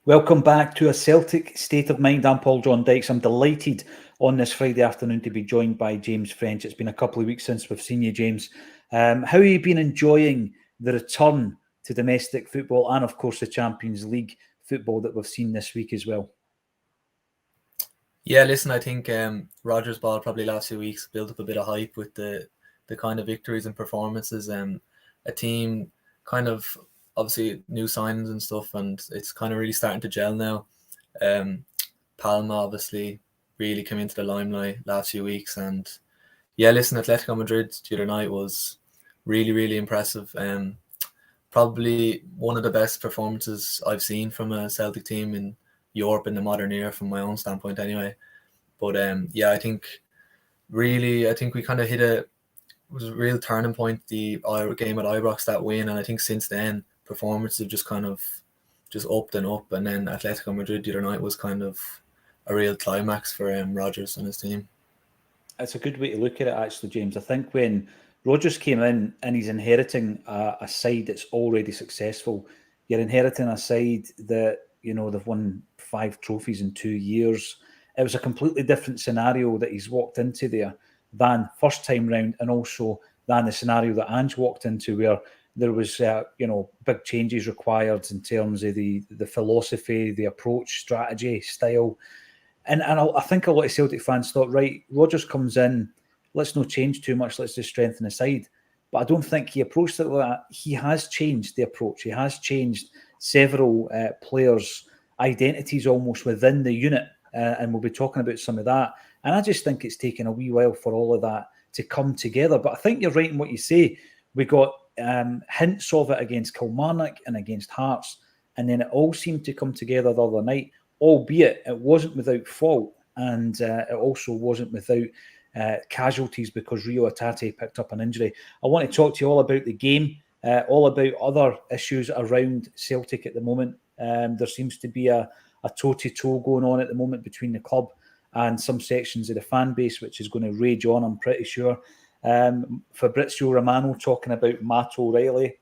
Welcome back to a Celtic State of Mind. I'm Paul John Dykes. I'm delighted on this Friday afternoon to be joined by James French. It's been a couple of weeks since we've seen you, James. How have you been enjoying the return to domestic football and, of course, the Champions League football that we've seen this week as well? Yeah, listen, I think Rodgers ball probably last few weeks built up a bit of hype with the kind of victories and performances. A team kind of obviously new signings and stuff, and it's kind of really starting to gel now. Palma obviously really came into the limelight last few weeks, and yeah, listen, Atletico Madrid the other night was really impressive. Probably one of the best performances I've seen from a Celtic team in Europe in the modern era, from my own standpoint anyway. But yeah, I think we kind of hit it was a real turning point, the game at Ibrox, that win, and I think since then performances have just kind of just upped and up, and then Atletico Madrid the other night was kind of a real climax for Rodgers and his team. It's a good way to look at it, actually, James. I think when Rodgers came in and he's inheriting a side that's already successful, you're inheriting a side that, you know, they've won 5 trophies in 2 years. It was a completely different scenario that he's walked into there than first time round, and also than the scenario that Ange walked into, where there was, big changes required in terms of the philosophy, the approach, strategy, style. And I think a lot of Celtic fans thought, right, Rodgers comes in, let's not change too much, let's just strengthen the side. But I don't think he approached it like that. He has changed the approach. He has changed several players' identities almost within the unit. And we'll be talking about some of that. And I just think it's taken a wee while for all of that to come together. But I think you're right in what you say. We got hints of it against Kilmarnock and against Hearts. And then it all seemed to come together the other night, albeit it wasn't without fault. And it also wasn't without casualties, because Rio Hatate picked up an injury. I want to talk to you all about the game, all about other issues around Celtic at the moment. There seems to be a toe-to-toe going on at the moment between the club and some sections of the fan base, which is going to rage on, I'm pretty sure. Fabrizio Romano talking about Matt O'Reilly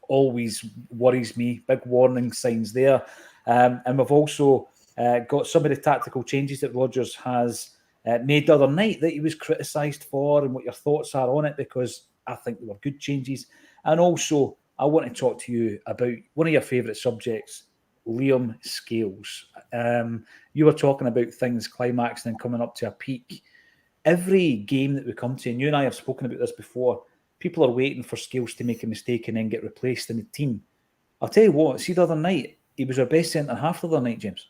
always worries me. Big warning signs there. And we've also got some of the tactical changes that Rodgers has made the other night that he was criticised for, and what your thoughts are on it, because I think they were good changes. And also, I want to talk to you about one of your favourite subjects, Liam Scales. You were talking about things climaxing and coming up to a peak. Every game that we come to, and you and I have spoken about this before, people are waiting for Scales to make a mistake and then get replaced in the team. I'll tell you what, see the other night, he was our best centre-half the other night, James.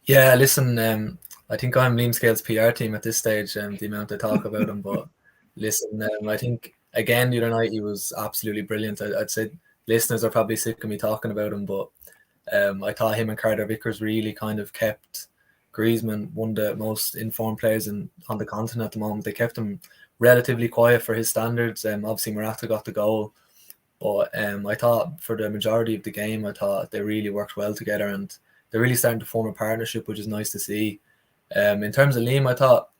Yeah, listen, I think I'm Liam Scales' PR team at this stage, the amount I talk about him. But listen, I think, again, the other night he was absolutely brilliant. I'd say listeners are probably sick of me talking about him, but I thought him and Carter Vickers really kind of kept Griezmann, one of the most informed players on the continent at the moment. They kept him relatively quiet for his standards. Obviously, Morata got the goal, but I thought for the majority of the game, I thought they really worked well together, and they're really starting to form a partnership, which is nice to see. In terms of Liam, I thought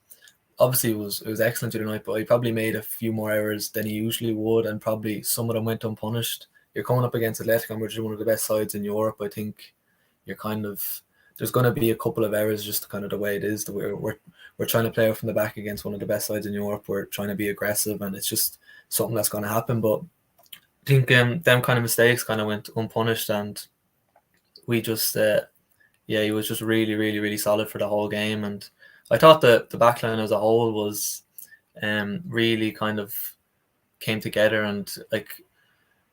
obviously it was excellent the other night, but he probably made a few more errors than he usually would, and probably some of them went unpunished. You're coming up against Atletico, which is one of the best sides in Europe. I think you're kind of, there's going to be a couple of errors, just kind of the way it is. We're trying to play out from the back against one of the best sides in Europe. We're trying to be aggressive, and it's just something that's going to happen. But I think them kind of mistakes kind of went unpunished, and we just he was just really solid for the whole game. And I thought the backline as a whole was really kind of came together, and like,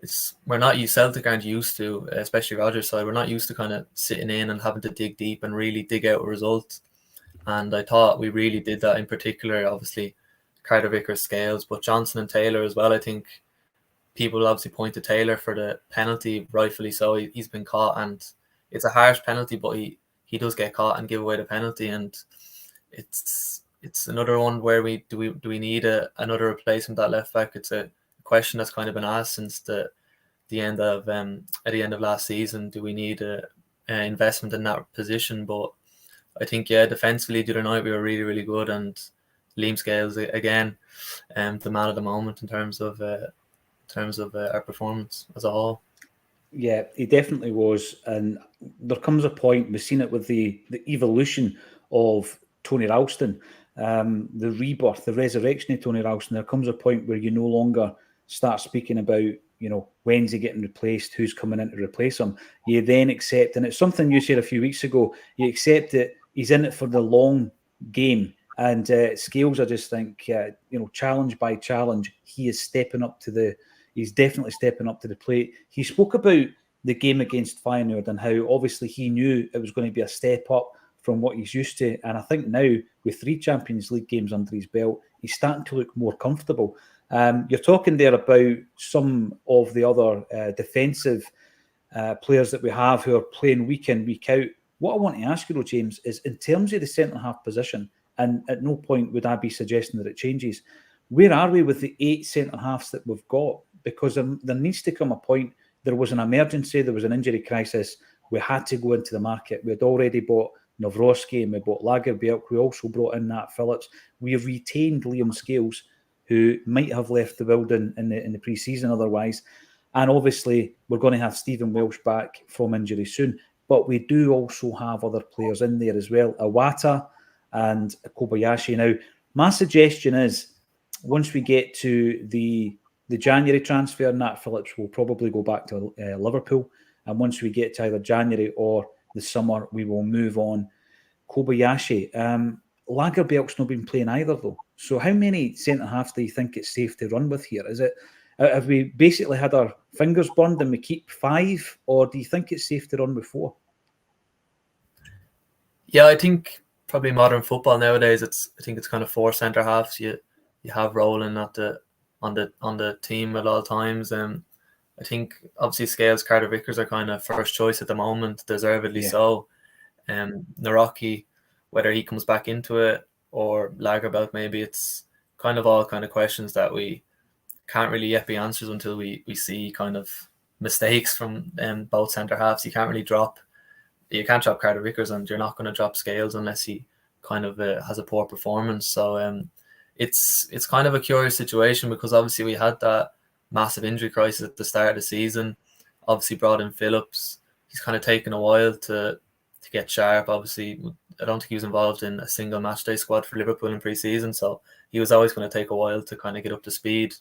Celtic aren't used to, especially Rodgers' side, we're not used to kind of sitting in and having to dig deep and really dig out a result. And I thought we really did that, in particular, obviously, Carter Vickers, Scales, but Johnson and Taylor as well. I think people obviously point to Taylor for the penalty, rightfully so. He's been caught, and it's a harsh penalty, but he does get caught and give away the penalty. And it's another one where do we need another replacement at left back? It's a question that's kind of been asked since the end of at the end of last season. Do we need an investment in that position? But I think, yeah, defensively the other night we were really good, and Liam Scales again, the man of the moment in terms of our performance as a whole. Yeah, he definitely was. And there comes a point, we've seen it with the evolution of Tony Ralston, the rebirth, the resurrection of Tony Ralston. There comes a point where you no longer start speaking about, when's he getting replaced, who's coming in to replace him. You then accept, and it's something you said a few weeks ago, you accept that he's in it for the long game. And Scales, I just think, challenge by challenge, he is stepping up to he's definitely stepping up to the plate. He spoke about the game against Feyenoord and how obviously he knew it was going to be a step up from what he's used to. And I think now, with 3 Champions League games under his belt, he's starting to look more comfortable. You're talking there about some of the other defensive players that we have who are playing week in, week out. What I want to ask you, though, James, is in terms of the centre-half position, and at no point would I be suggesting that it changes, where are we with the 8 centre-halves that we've got? Because there needs to come a point, there was an emergency, there was an injury crisis, we had to go into the market. We had already bought Nawrocki and we bought Lagerbielke, we also brought in Nat Phillips. We have retained Liam Scales, who might have left the building in the pre-season otherwise. And obviously, we're going to have Stephen Welsh back from injury soon. But we do also have other players in there as well, Iwata and Kobayashi. Now, my suggestion is, once we get to the January transfer, Nat Phillips will probably go back to Liverpool. And once we get to either January or the summer, we will move on Kobayashi. Lagerbielke's not been playing either, though. So how many centre-halves do you think it's safe to run with here? Is it, have we basically had our fingers burned and we keep 5? Or do you think it's safe to run with 4? Yeah, I think probably modern football nowadays, I think it's kind of 4 centre-halves. You have rolling on the team at all times. I think obviously Scales, Carter Vickers are kind of first choice at the moment, deservedly so. Nawrocki, whether he comes back into it or Lagerbielke, maybe it's kind of all kind of questions that we can't really yet be answers until we see kind of mistakes from both centre halves. You can't drop Carter Vickers, and you're not going to drop Scales unless he kind of has a poor performance. So it's kind of a curious situation, because obviously we had that massive injury crisis at the start of the season. Obviously brought in Phillips. He's kind of taken a while to get sharp. Obviously, I don't think he was involved in a single match day squad for Liverpool in pre-season, so he was always going to take a while to kind of get up to speed.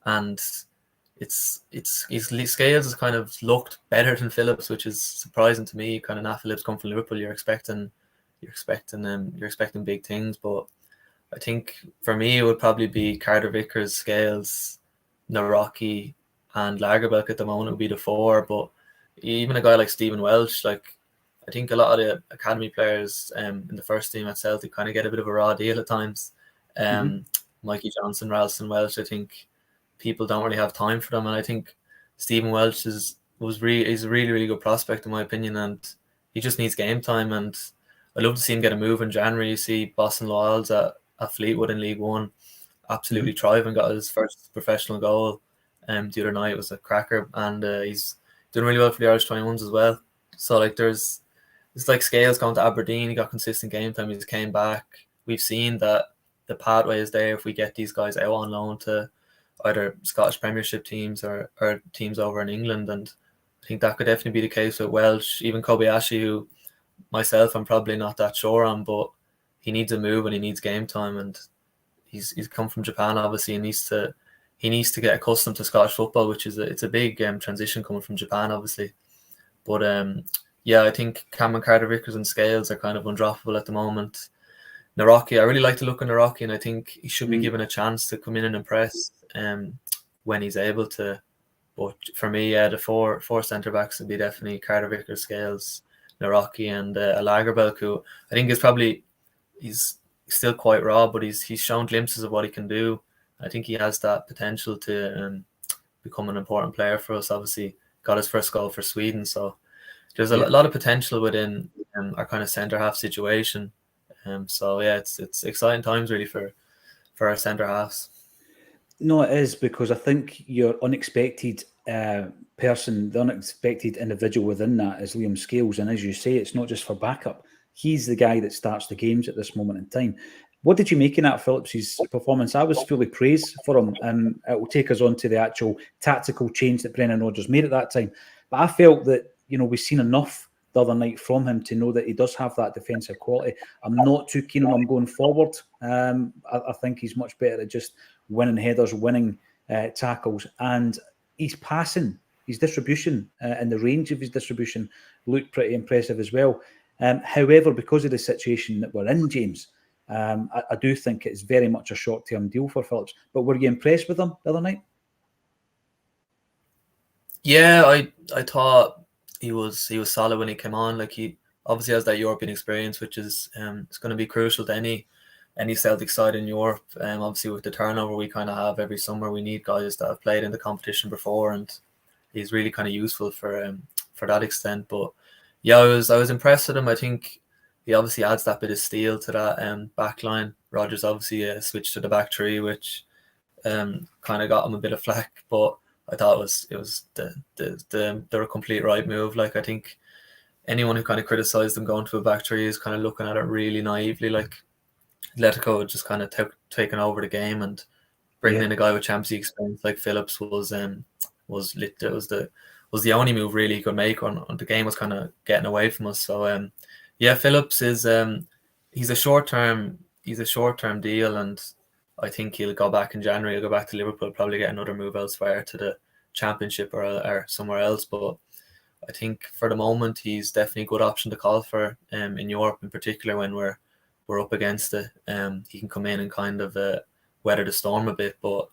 And Scales has kind of looked better than Phillips, which is surprising to me. Kind of Nat Phillips come from Liverpool, you're expecting big things, but I think for me it would probably be Carter Vickers, Scales, Nawrocki, and Lagerbielke at the moment would be the 4. But even a guy like Stephen Welsh, like I think a lot of the academy players in the first team at Celtic kind of get a bit of a raw deal at times. Mikey Johnson, Ralston, Welsh, I think people don't really have time for them, and I think Stephen Welsh is a really, really good prospect in my opinion, and he just needs game time. And I'd love to see him get a move in January. You see Boston Loyals at Fleetwood in League One absolutely thriving, got his first professional goal the other night. It was a cracker, and he's doing really well for the Irish 21s as well. So like it's like Scales going to Aberdeen, he got consistent game time, he just came back. We've seen that the pathway is there if we get these guys out on loan to either Scottish Premiership teams or teams over in England, and I think that could definitely be the case with Welsh. Even Kobayashi, who myself I'm probably not that sure on, but he needs a move and he needs game time, and he's come from Japan obviously, and he needs to get accustomed to Scottish football, which is it's a big transition coming from Japan obviously. But I think Cameron Carter Vickers and Scales are kind of undroppable at the moment. Nawrocki, I really like to look at Nawrocki, and I think he should be given a chance to come in and impress when he's able to. But for me, the four centre backs would be definitely Carter Vickers, Scales, Nawrocki, and Lagerbielke, who I think he's still quite raw, but he's shown glimpses of what he can do. I think he has that potential to become an important player for us. Obviously, got his first goal for Sweden, so there's a lot of potential within our kind of centre half situation. It's exciting times really for our centre halves. No, it is, because I think your unexpected person, the unexpected individual within that is Liam Scales, and as you say, it's not just for backup. He's the guy that starts the games at this moment in time. What did you make in that Phillips' performance? I was fully praised for him, and it will take us on to the actual tactical change that Brendan Rodgers made at that time. But I felt that, we've seen enough the other night from him to know that he does have that defensive quality. I'm not too keen on him going forward. I think he's much better at just winning headers, winning tackles, and his passing, his distribution, and the range of his distribution looked pretty impressive as well. However, because of the situation that we're in, James, I do think it's very much a short-term deal for Phillips. But were you impressed with him the other night? Yeah, I thought he was solid when he came on. Like, he obviously has that European experience, which is it's going to be crucial to any Celtic side in Europe. Obviously with the turnover we kind of have every summer, we need guys that have played in the competition before, and he's really kind of useful for that extent. But yeah, I was impressed with him. I think he obviously adds that bit of steel to that back line. Rodgers obviously switched to the back three, which kind of got him a bit of flack, but I thought it was the complete right move. Like, I think anyone who kind of criticised them going to a back three is kind of looking at it really naively. Like, Atletico had just kind of taken over the game, and bringing in a guy with Champions League experience like Phillips was the only move really he could make on the game. Was kind of getting away from us. So yeah, Phillips is he's a short term deal, and I think he'll go back in January. He'll go back to Liverpool, probably get another move elsewhere to the Championship or somewhere else. But I think for the moment he's definitely a good option to call for in Europe, in particular when we're up against it. He can come in and kind of weather the storm a bit. But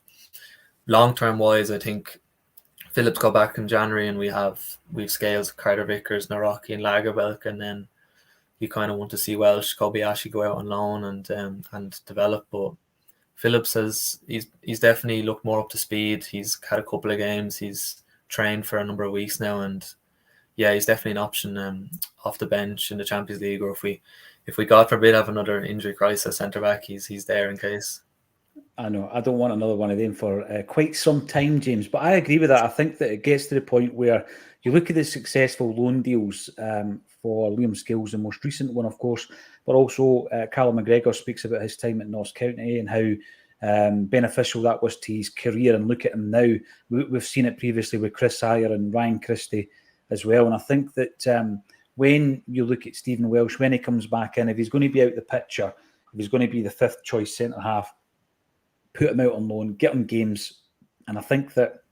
long term wise, I think Phillips go back in January, and we've Scales, Carter Vickers, Naraki, and Lagerbilk, and then you kind of want to see Welsh, Kobayashi go out on loan and develop. But Phillips he's definitely looked more up to speed. He's had a couple of games. He's trained for a number of weeks now, and yeah, he's definitely an option off the bench in the Champions League, or if we God forbid have another injury crisis centre back, he's there in case. I know, I don't want another one of them for quite some time, James, but I agree with that. I think that it gets to the point where you look at the successful loan deals for Liam Scales, the most recent one, of course, but also Callum McGregor speaks about his time at Notts County and how beneficial that was to his career. And look at him now. We've seen it previously with Chris Ayer and Ryan Christie as well. And I think that when you look at Stephen Welsh, when he comes back in, if he's going to be out the picture, if he's going to be the fifth choice centre-half, put him out on loan, get him games. And I think that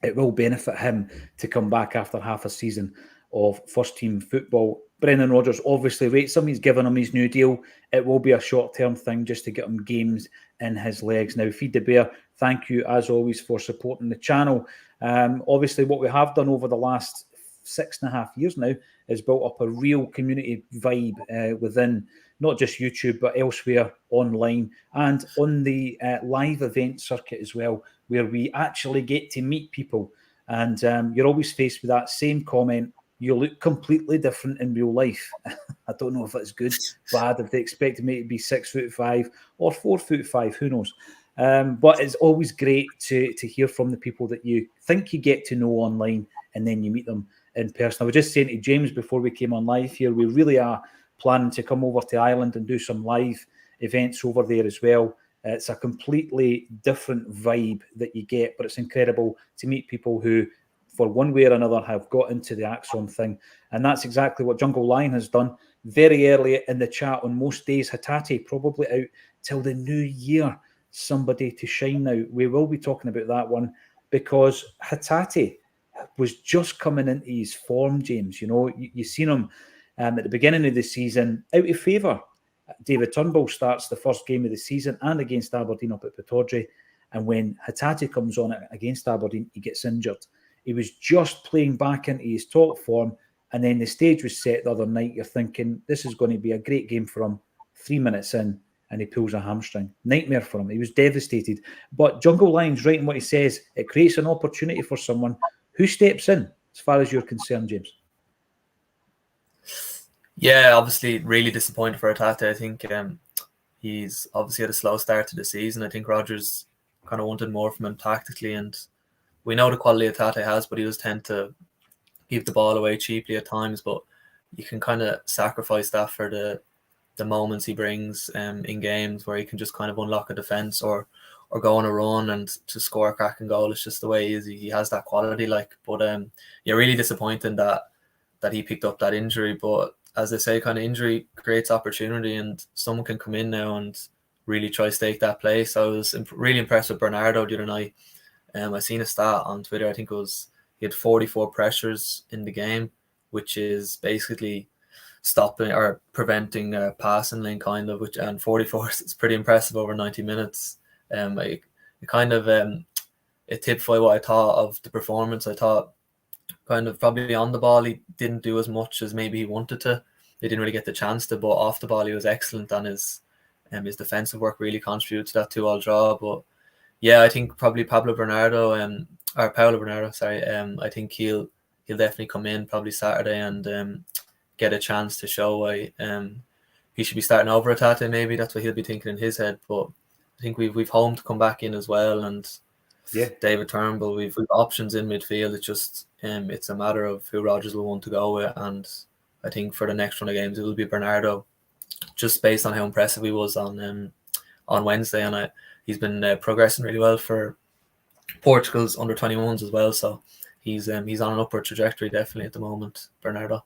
it will benefit him to come back after half a season of first-team football. Brendan Rodgers obviously rates him. He's given him his new deal. It will be a short-term thing just to get him games in his legs. Now, Feed the Bear, thank you, as always, for supporting the channel. Obviously, what we have done over the last 6.5 years now is built up a real community vibe within not just YouTube, but elsewhere online and on the live event circuit as well, where we actually get to meet people. And you're always faced with that same comment, you look completely different in real life. I don't know if it's good, bad, if they expected me to be 6'5" or 4'5", who knows. But it's always great to hear from the people that you think you get to know online and then you meet them in person. I was just saying to James before we came on live here, we really are planning to come over to Ireland and do some live events over there as well. It's a completely different vibe that you get, but it's incredible to meet people who, for one way or another, have got into the Acsom thing. And that's exactly what Jungle Lion has done. Very early in the chat on most days, Hatate probably out till the new year. Somebody to shine now. We will be talking about that one because Hatate was just coming into his form, James. You know, you've seen him at the beginning of the season out of favour. David Turnbull starts the first game of the season and against Aberdeen up at Pittodrie. And when Hatate comes on against Aberdeen, he gets injured. He was just playing back into his top form. And then the stage was set the other night. You're thinking, this is going to be a great game for him. 3 minutes in, and he pulls a hamstring. Nightmare for him. He was devastated. But Jungle Lion's right in what he says. It creates an opportunity for someone who steps in, as far as you're concerned, James. Yeah, obviously really disappointed for Hatate. I think he's obviously had a slow start to the season. I think Rodgers kind of wanted more from him tactically, and we know the quality Hatate has, but he does tend to give the ball away cheaply at times. But you can kind of sacrifice that for the the moments he brings in games where he can just kind of unlock a defence or go on a run and to score a cracking goal. It's just the way he is. He has that quality. But really disappointing that he picked up that injury. But as they say, kind of injury creates opportunity, and someone can come in now and really try to stake that place. I was really impressed with Bernardo the other night. I seen a stat on Twitter. I think it was he had 44 pressures in the game, which is basically stopping or preventing a passing lane, kind of. And 44 is pretty impressive over 90 minutes. It kind of it typified what I thought of the performance. I thought kind of probably on the ball he didn't do as much as maybe he wanted to. They didn't really get the chance to, but off the ball he was excellent, and his defensive work really contributed to that 2-2 draw. But yeah, I think probably Paolo Bernardo, sorry. I think he'll definitely come in probably Saturday and get a chance to show why he should be starting over Atate. Maybe that's what he'll be thinking in his head. But I think we've Home to come back in as well, and David Turnbull. We've options in midfield. It's just it's a matter of who Rodgers will want to go with, and I think for the next run of games it will be Bernardo, just based on how impressive he was on Wednesday, and he's been progressing really well for Portugal's under-21s as well. So he's on an upward trajectory definitely at the moment, Bernardo.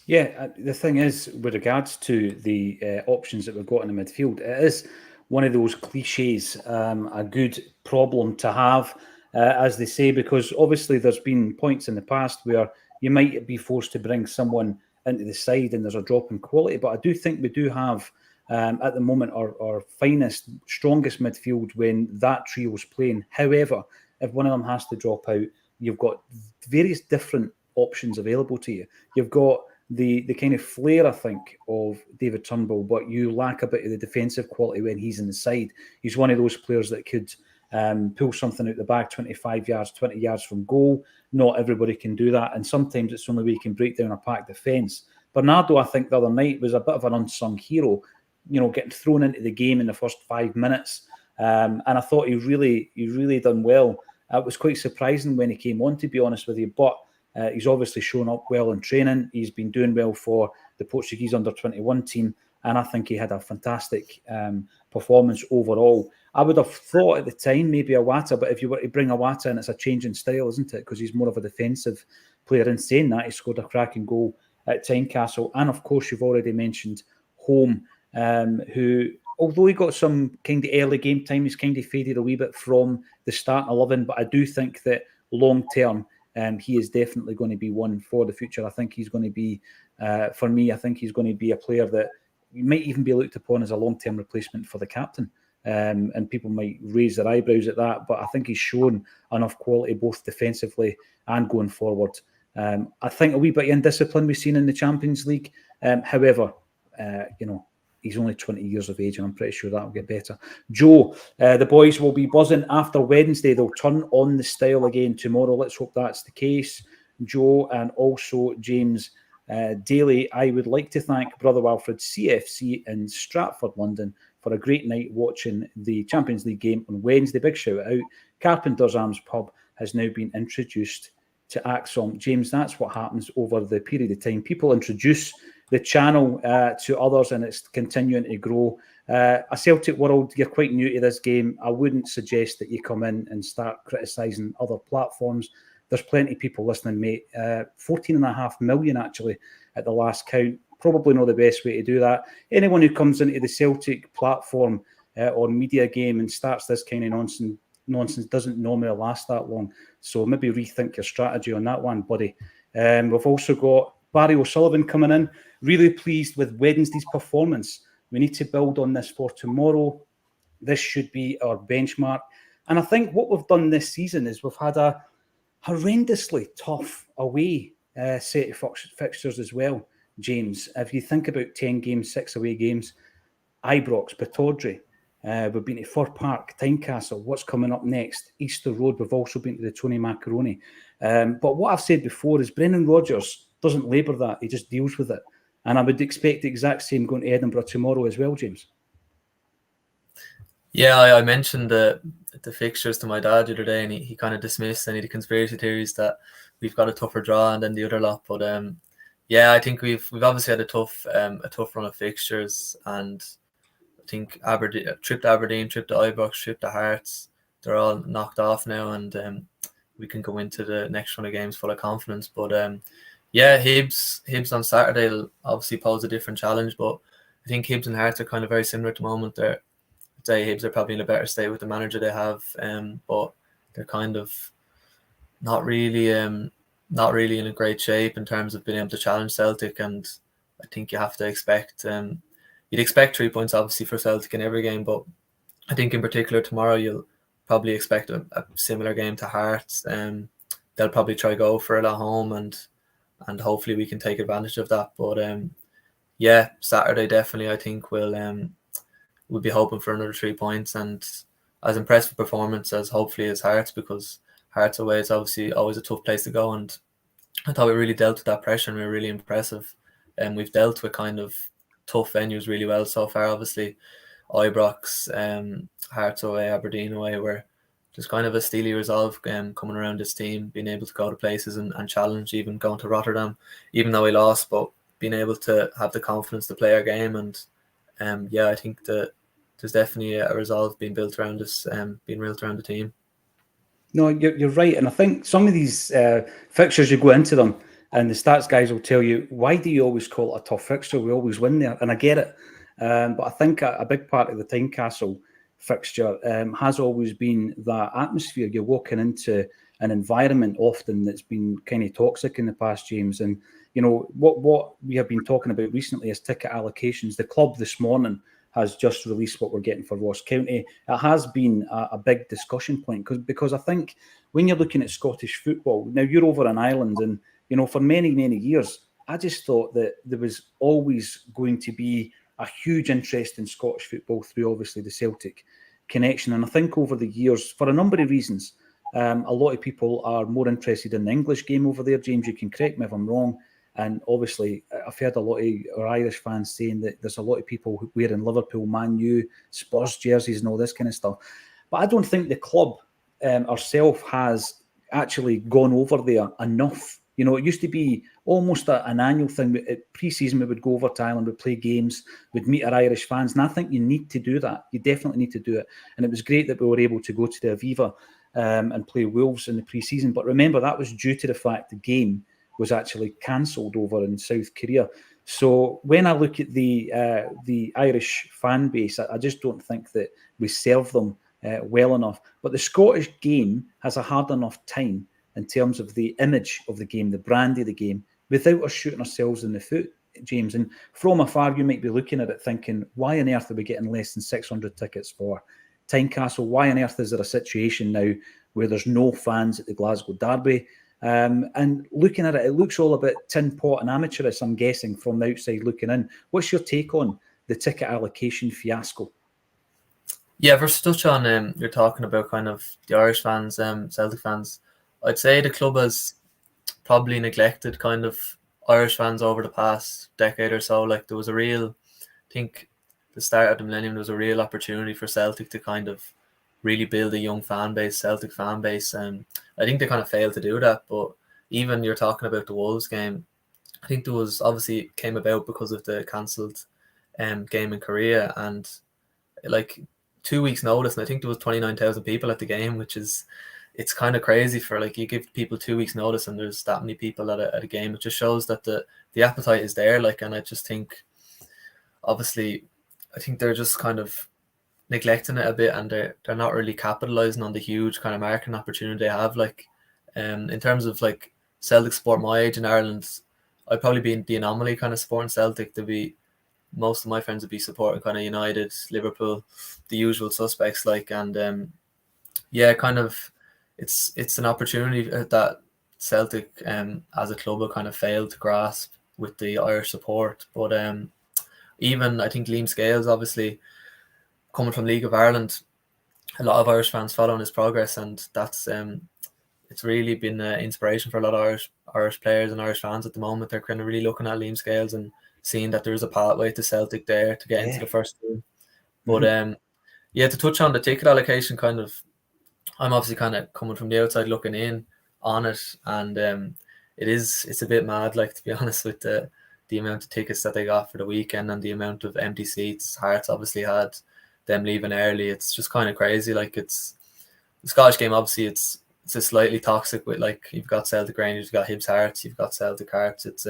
Yeah, the thing is, with regards to the options that we've got in the midfield, it is one of those cliches, a good problem to have, as they say, because obviously there's been points in the past where you might be forced to bring someone into the side and there's a drop in quality. But I do think we do have, at the moment, our finest, strongest midfield when that trio's playing. However, if one of them has to drop out, you've got various different options available to you. You've got the kind of flair, I think, of David Turnbull, but you lack a bit of the defensive quality when he's in the side. He's one of those players that could pull something out the back 25 yards, 20 yards from goal. Not everybody can do that, and sometimes it's the only way you can break down a packed defence. Bernardo, I think, the other night was a bit of an unsung hero, getting thrown into the game in the first 5 minutes, and I thought he really done well. It was quite surprising when he came on, to be honest with you, but he's obviously shown up well in training. He's been doing well for the Portuguese under-21 team, and I think he had a fantastic performance overall. I would have thought at the time maybe Iwata, but if you were to bring Iwata in, it's a change in style, isn't it? Because he's more of a defensive player. In saying that, he scored a cracking goal at Tynecastle. And of course, you've already mentioned Home, who, although he got some kind of early game time, he's kind of faded a wee bit from the starting 11. But I do think that long term, he is definitely going to be one for the future. I think he's going to be, for me, I think he's going to be a player that might even be looked upon as a long-term replacement for the captain. And people might raise their eyebrows at that, but I think he's shown enough quality both defensively and going forward. I think a wee bit of indiscipline we've seen in the Champions League. However, he's only 20 years of age, and I'm pretty sure that'll get better. Joe, the boys will be buzzing after Wednesday. They'll turn on the style again tomorrow. Let's hope that's the case. Joe and also James Daly, I would like to thank Brother Walfred CFC in Stratford, London, for a great night watching the Champions League game on Wednesday. Big shout out. Carpenter's Arms Pub has now been introduced to Acsom. James, that's what happens over the period of time. People introduce the channel to others, and it's continuing to grow. A Celtic World, you're quite new to this game. I wouldn't suggest that you come in and start criticising other platforms. There's plenty of people listening, mate. 14.5 million, actually, at the last count. Probably not the best way to do that. Anyone who comes into the Celtic platform or media game and starts this kind of nonsense doesn't normally last that long. So maybe rethink your strategy on that one, buddy. We've also got Barry O'Sullivan coming in. Really pleased with Wednesday's performance. We need to build on this for tomorrow. This should be our benchmark. And I think what we've done this season is we've had a horrendously tough away set of fixtures as well, James. If you think about 10 games, 6 away games, Ibrox, Pittodrie, we've been to Fir Park, Tynecastle. What's coming up next? Easter Road. We've also been to the Tony Macaroni. But what I've said before is Brendan Rodgers doesn't labour that. He just deals with it. And I would expect the exact same going to Edinburgh tomorrow as well, James. Yeah, I mentioned the fixtures to my dad the other day, and he kind of dismissed any of the conspiracy theories that we've got a tougher draw and then the other lot. But Yeah, I think we've obviously had a tough run of fixtures, and I think Aberdeen, trip to Ibrox, trip to Hearts, they're all knocked off now, and we can go into the next run of games full of confidence. But yeah, Hibs on Saturday will obviously pose a different challenge, but I think Hibs and Hearts are kind of very similar at the moment. I'd say Hibs are probably in a better state with the manager they have, but they're kind of not really in a great shape in terms of being able to challenge Celtic, and I think you have to expect you'd expect 3 points obviously for Celtic in every game, but I think in particular tomorrow you'll probably expect a similar game to Hearts. They'll probably try go for it at home, and hopefully we can take advantage of that. But yeah, Saturday definitely I think we'll be hoping for another 3 points, and as impressive performance as hopefully as Hearts, because Hearts away is obviously always a tough place to go, and I thought we really dealt with that pressure and we were really impressive. And we've dealt with kind of tough venues really well so far. Obviously, Ibrox, Hearts away, Aberdeen away, where there's kind of a steely resolve coming around this team, being able to go to places and challenge, even going to Rotterdam, even though we lost, but being able to have the confidence to play our game. And yeah, I think that there's definitely a resolve being built around us, being built around the team. No, you're right. And I think some of these fixtures, you go into them and the stats guys will tell you, why do you always call it a tough fixture? We always win there. And I get it. But I think a big part of the Tynecastle fixture has always been that atmosphere. You're walking into an environment often that's been kind of toxic in the past, James. And, you know, what we have been talking about recently is ticket allocations. The club this morning has just released what we're getting for Ross County. It has been a big discussion point because I think when you're looking at Scottish football, now you're over in Ireland, and, you know, for many, many years, I just thought that there was always going to be a huge interest in Scottish football through obviously the Celtic connection. And I think over the years, for a number of reasons, a lot of people are more interested in the English game over there. James, you can correct me if I'm wrong. And obviously, I've heard a lot of our Irish fans saying that there's a lot of people wearing Liverpool, Man U, Spurs jerseys and all this kind of stuff. But I don't think the club ourselves has actually gone over there enough. You know, it used to be almost an annual thing. At pre-season, we would go over to Ireland, we'd play games, we'd meet our Irish fans. And I think you need to do that. You definitely need to do it. And it was great that we were able to go to the Aviva and play Wolves in the pre-season. But remember, that was due to the fact the game was actually cancelled over in South Korea. So when I look at the Irish fan base, I just don't think that we serve them well enough. But the Scottish game has a hard enough time in terms of the image of the game, the brand of the game, without us shooting ourselves in the foot, James. And from afar, you might be looking at it thinking, why on earth are we getting less than 600 tickets for Tynecastle? Why on earth is there a situation now where there's no fans at the Glasgow Derby? And looking at it, it looks all a bit tin pot and amateurish, I'm guessing, from the outside looking in. What's your take on the ticket allocation fiasco? Yeah, first touch on you're talking about kind of the Irish fans, Celtic fans. I'd say the club has probably neglected kind of Irish fans over the past decade or so. Like, there was a real, I think the start of the millennium, there was a real opportunity for Celtic to kind of really build a young fan base, Celtic fan base. And I think they kind of failed to do that. But even you're talking about the Wolves game, I think there was obviously came about because of the cancelled game in Korea, and like 2 weeks notice, and I think there was 29,000 people at the game, which is, it's kind of crazy for, like, you give people 2 weeks notice and there's that many people at a game. It just shows that the appetite is there. Like, and I just think, obviously, I think they're just kind of neglecting it a bit, and they're not really capitalizing on the huge kind of marketing opportunity they have. Like, in terms of like Celtic sport my age in Ireland, I'd probably be the anomaly kind of supporting Celtic. To be, most of my friends would be supporting kind of United, Liverpool, the usual suspects. Like, and yeah, kind of, it's an opportunity that Celtic as a club have kind of failed to grasp with the Irish support. But even I think Liam Scales, obviously coming from League of Ireland, a lot of Irish fans following his progress, and that's it's really been an inspiration for a lot of Irish players and Irish fans at the moment. They're kind of really looking at Liam Scales and seeing that there's a pathway to Celtic there to get into the first team. But yeah, to touch on the ticket allocation, kind of, I'm obviously kind of coming from the outside looking in on it, and it's a bit mad, like, to be honest, with the amount of tickets that they got for the weekend and the amount of empty seats. Hearts obviously had them leaving early. It's just kind of crazy. Like, it's the Scottish game. Obviously, it's a slightly toxic with, like, you've got Celtic Rangers, you've got Hibs Hearts, you've got Celtic Hearts. It's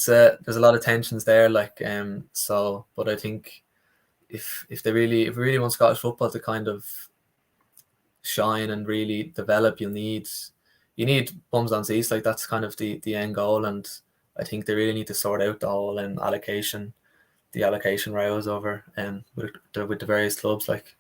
there's a lot of tensions there. Like, so, but I think if we really want Scottish football to kind of shine and really develop, you need bums on seats. Like, that's kind of the end goal. And I think they really need to sort out the whole allocation rows over with the various clubs. Like,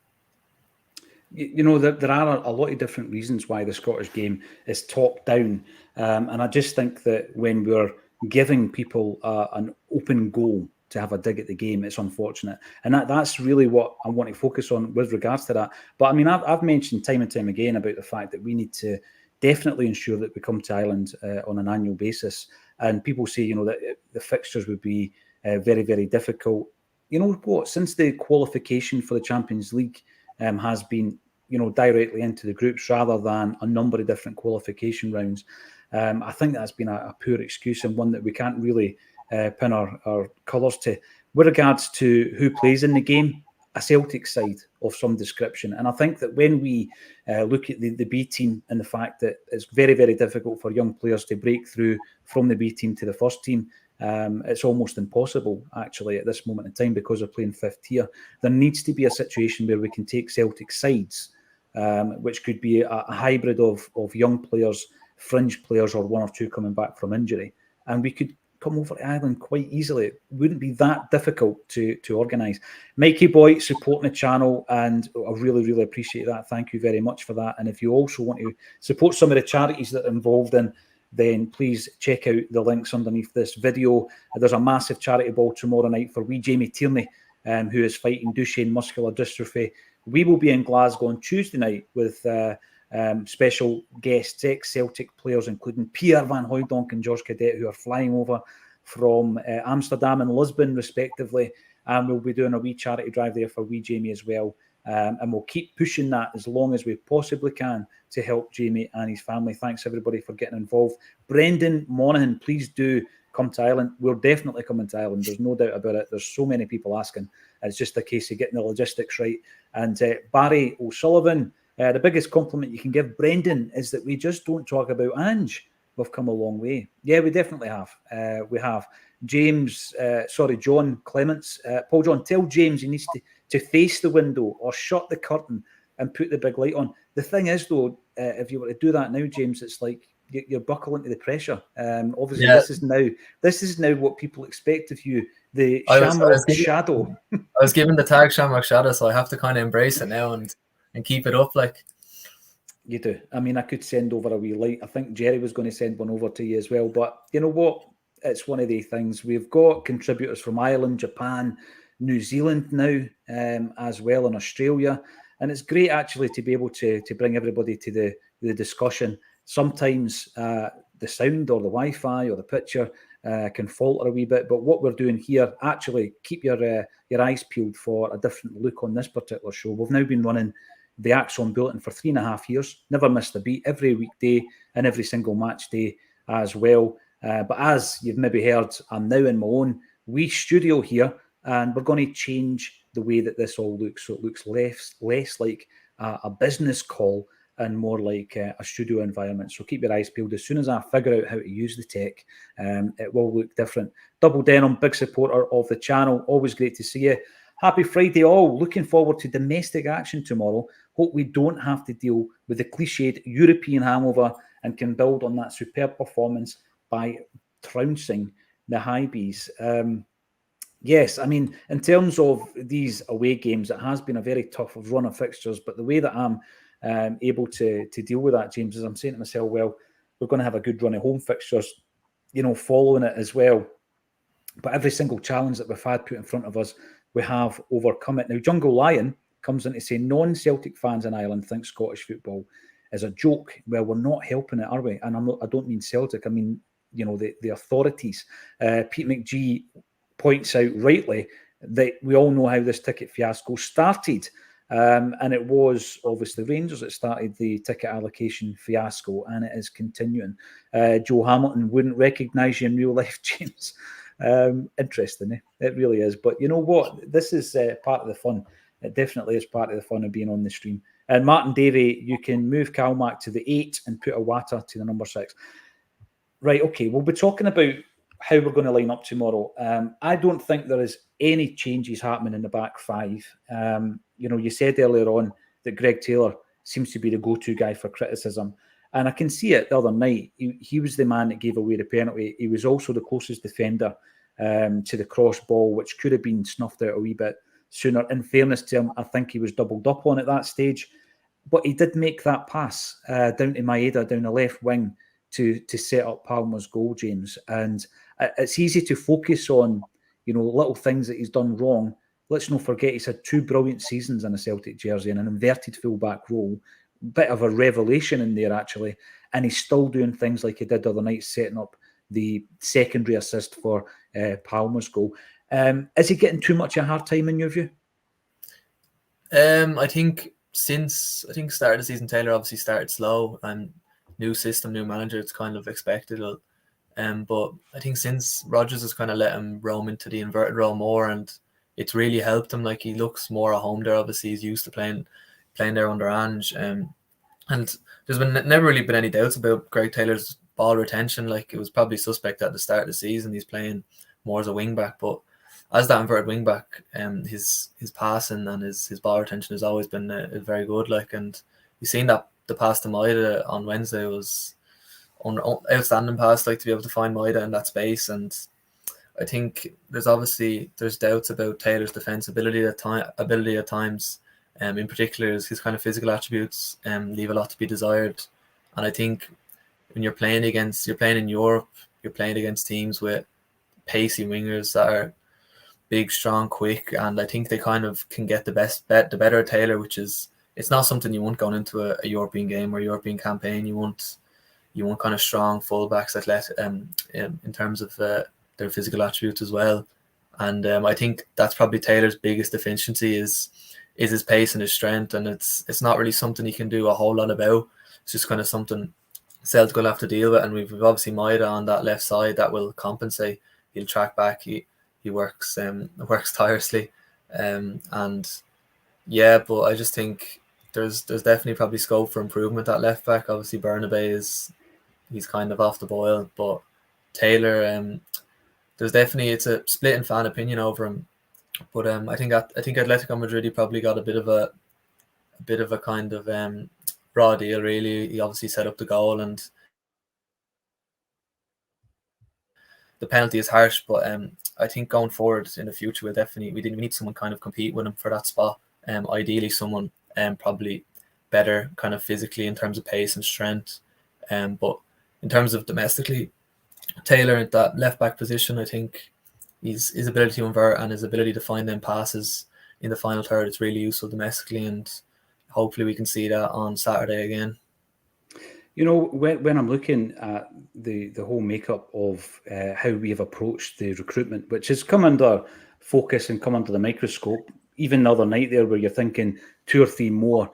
you know, there are a lot of different reasons why the Scottish game is top down, and I just think that when we're giving people an open goal to have a dig at the game, it's unfortunate, and that's really what I want to focus on with regards to that. But I mean, I've mentioned time and time again about the fact that we need to definitely ensure that we come to Ireland on an annual basis. And people say, you know, that the fixtures would be very, very difficult. You know what? Since the qualification for the Champions League has been, you know, directly into the groups rather than a number of different qualification rounds, I think that's been a poor excuse, and one that we can't really pin our colours to. With regards to who plays in the game, a Celtic side of some description. And I think that when we look at the B team and the fact that it's very, very difficult for young players to break through from the B team to the first team, it's almost impossible, actually, at this moment in time, because they're playing fifth tier. There needs to be a situation where we can take Celtic sides, which could be a hybrid of young players, fringe players, or one or two coming back from injury. And we could come over to Ireland quite easily. It wouldn't be that difficult to organise. Mikey Boy supporting the channel, and I really, really appreciate that. Thank you very much for that. And if you also want to support some of the charities that are involved in, then please check out the links underneath this video. There's a massive charity ball tomorrow night for wee Jamie Tierney, who is fighting Duchenne muscular dystrophy. We will be in Glasgow on Tuesday night with special guests, ex-Celtic players, including Pierre Van Hooijdonk and George Cadet, who are flying over from Amsterdam and Lisbon, respectively. And we'll be doing a wee charity drive there for wee Jamie as well. And we'll keep pushing that as long as we possibly can to help Jamie and his family. Thanks, everybody, for getting involved. Brendan Monaghan, please do come to Ireland. We're definitely coming to Ireland. There's no doubt about it. There's so many people asking. It's just a case of getting the logistics right. And Barry O'Sullivan, the biggest compliment you can give Brendan is that we just don't talk about Ange. We've come a long way. Yeah, we definitely have. We have. John Clements. Paul John, tell James he needs to face the window or shut the curtain and put the big light on. The thing is, though, if you were to do that now, James, it's like you're buckling to the pressure. Obviously, yeah. This is now what people expect of you. The Shamrock Shadow. I was given the tag Shamrock Shadow, so I have to kind of embrace it now and keep it up. Like, you do. I mean, I could send over a wee light. I think Jerry was going to send one over to you as well. But you know what? It's one of the things. We've got contributors from Ireland, Japan, New Zealand now, as well, and Australia. And it's great, actually, to be able to bring everybody to the discussion. Sometimes the sound or the Wi-Fi or the picture can falter a wee bit. But what we're doing here, actually, keep your eyes peeled for a different look on this particular show. We've now been running the Acsom Bulletin for 3.5 years. Never missed a beat, every weekday and every single match day as well. But as you've maybe heard, I'm now in my own wee studio here, and we're going to change the way that this all looks. So it looks less like a business call and more like a studio environment. So keep your eyes peeled. As soon as I figure out how to use the tech, it will look different. Double Denim, big supporter of the channel. Always great to see you. Happy Friday all. Looking forward to domestic action tomorrow. Hope we don't have to deal with the cliched European hangover and can build on that superb performance by trouncing the High Bees. Yes, I mean, in terms of these away games, it has been a very tough run of fixtures, but the way that I'm able to deal with that, James, is I'm saying to myself, well, we're going to have a good run of home fixtures, you know, following it as well. But every single challenge that we've had put in front of us, we have overcome it. Now, Jungle Lion comes in to say non-Celtic fans in Ireland think Scottish football is a joke. Well, we're not helping it, are we? And I don't mean Celtic. I mean, you know, the authorities. Pete McGee points out rightly that we all know how this ticket fiasco started. And it was obviously Rangers that started the ticket allocation fiasco, and it is continuing. Joe Hamilton wouldn't recognise you in real life, James. Interesting, eh? It really is. But you know what? This is part of the fun. It definitely is part of the fun of being on the stream. And Martin Davey, you can move Calmac to the 8 and put Awata to the number 6. Right, okay. We'll be talking about how we're going to line up tomorrow. I don't think there is any changes happening in the back five. You said earlier on that Greg Taylor seems to be the go-to guy for criticism. And I can see it the other night. He was the man that gave away the penalty. He was also the closest defender to the cross ball, which could have been snuffed out a wee bit sooner. In fairness to him, I think he was doubled up on at that stage. But he did make that pass down to Maeda, down the left wing, to set up Palmer's goal, James. And it's easy to focus on, little things that he's done wrong. Let's not forget he's had 2 brilliant seasons in a Celtic jersey and an inverted full-back role. Bit of a revelation in there, actually. And he's still doing things like he did the other night, setting up the secondary assist for Palmer's goal. Is he getting too much of a hard time in your view? I think start of the season, Taylor obviously started slow, and new system, new manager, it's kind of expected. But I think since Rodgers has kind of let him roam into the inverted role more, and it's really helped him. Like, he looks more at home there. Obviously, he's used to playing there under Ange. And there's never really been any doubts about Greg Taylor's ball retention. Like, it was probably suspect at the start of the season. He's playing more as a wing back, but as that inverted wing back, his passing and his ball retention has always been very good. Like, and you've seen that the pass to Maeda on Wednesday was outstanding pass, like, to be able to find Maeda in that space. And I think there's doubts about Taylor's defense ability at times. In particular, his kind of physical attributes leave a lot to be desired. And I think when you're playing in Europe, you're playing against teams with pacey wingers that are big, strong, quick, and I think they kind of can get the better Taylor, which is, it's not something you want going into a European game or European campaign. You want kind of strong fullbacks, in terms of their physical attributes as well. And I think that's probably Taylor's biggest deficiency is his pace and his strength, and it's not really something he can do a whole lot about. It's just kind of something Celtic will have to deal with, and we've obviously Maeda on that left side that will compensate. He'll track back. He works tirelessly, and yeah, but I just think there's definitely probably scope for improvement at left back. Obviously, Bernabé he's kind of off the boil, but Taylor, there's definitely, it's a split in fan opinion over him. But I think Atletico Madrid, he probably got a bit of a kind of raw deal. Really, he obviously set up the goal, and the penalty is harsh. But I think going forward in the future, we need someone kind of compete with him for that spot. Ideally, someone probably better kind of physically in terms of pace and strength. But in terms of domestically, Taylor at that left back position, I think his ability to invert and his ability to find them passes in the final third is really useful domestically, and hopefully we can see that on Saturday again. When I'm looking at the whole makeup of how we have approached the recruitment, which has come under focus and come under the microscope, even the other night there, where you're thinking 2 or 3 more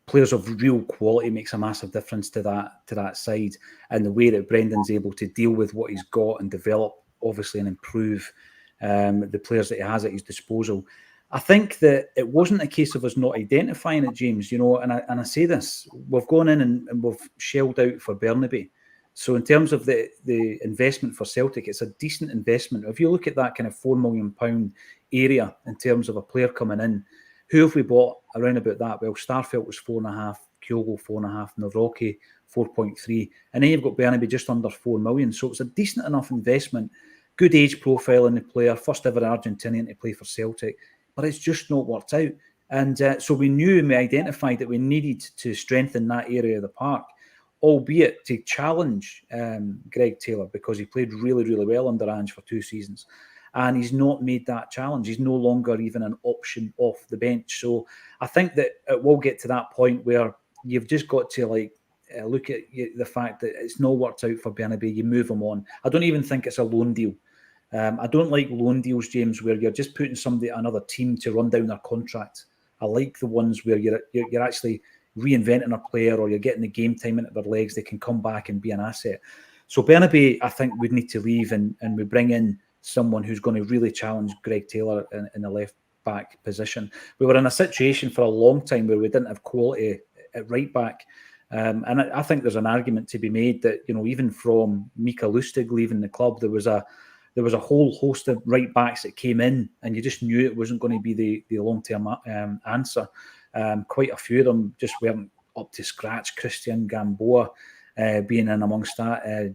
players of real quality makes a massive difference to that side, and the way that Brendan's able to deal with what he's got and develop, obviously, and improve the players that he has at his disposal. I think that it wasn't a case of us not identifying it, James, and I say this, we've gone in and we've shelled out for Bernabé. So in terms of the investment for Celtic, it's a decent investment. If you look at that kind of £4 million area in terms of a player coming in, who have we bought around about that? Well, Starfelt was 4.5, Kyogo 4.5, Nawrocki 4.3, and then you've got Bernabé just under 4 million. So it's a decent enough investment. Good age profile in the player, first ever Argentinian to play for Celtic, but it's just not worked out. And so we knew and we identified that we needed to strengthen that area of the park, albeit to challenge Greg Taylor, because he played really, really well under Ange for 2 seasons. And he's not made that challenge. He's no longer even an option off the bench. So I think that it will get to that point where you've just got to look at the fact that it's not worked out for Bernabé. You move him on. I don't even think it's a loan deal. I don't like loan deals, James, where you're just putting somebody at another team to run down their contract I like the ones where you're actually reinventing a player, or you're getting the game time into their legs. They can come back and be an asset. So Bernabe, I think, would need to leave, and we bring in someone who's going to really challenge Greg Taylor in the left back position. We were in a situation for a long time where we didn't have quality at right back. And I think there's an argument to be made that, even from Mika Lustig leaving the club, there was a whole host of right backs that came in, and you just knew it wasn't going to be the long-term answer. Quite a few of them just weren't up to scratch. Christian Gamboa being in amongst that.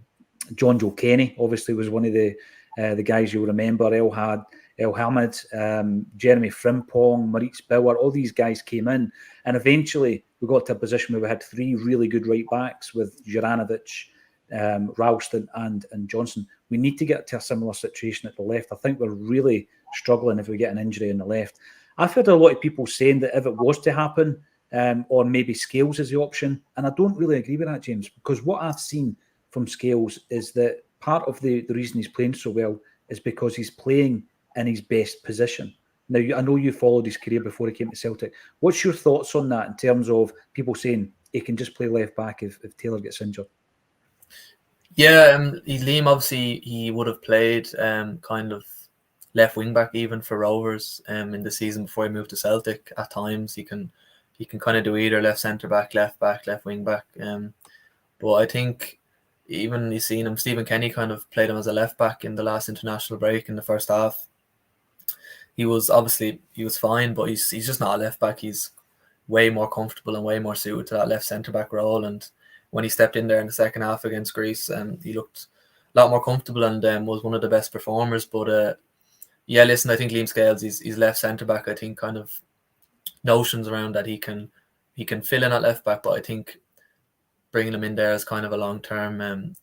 John Joe Kenny obviously was one of the guys you'll remember. El Hamid, Jeremy Frimpong, Maurice Bauer, all these guys came in, and eventually we got to a position where we had three really good right backs with Juranovic, Ralston and Johnson. We need to get to a similar situation at the left. I think we're really struggling if we get an injury in the left. I've heard a lot of people saying that if it was to happen, or maybe Scales is the option, and I don't really agree with that, James, because what I've seen from Scales is that part of the reason he's playing so well is because he's playing in his best position. Now, I know you followed his career before he came to Celtic. What's your thoughts on that in terms of people saying he can just play left back if Taylor gets injured? Yeah, Liam, obviously, he would have played kind of left wing back even for Rovers in the season before he moved to Celtic. At times, he can kind of do either left centre back, left wing back. But I think even you've seen him, Stephen Kenny kind of played him as a left back in the last international break in the first half. He was fine, but he's just not a left back. He's way more comfortable and way more suited to that left centre back role. And when he stepped in there in the second half against Greece, he looked a lot more comfortable and was one of the best performers. But yeah, listen, I think Liam Scales, he's left centre back. I think kind of notions around that he can fill in at left back, but I think bringing him in there as kind of a long-term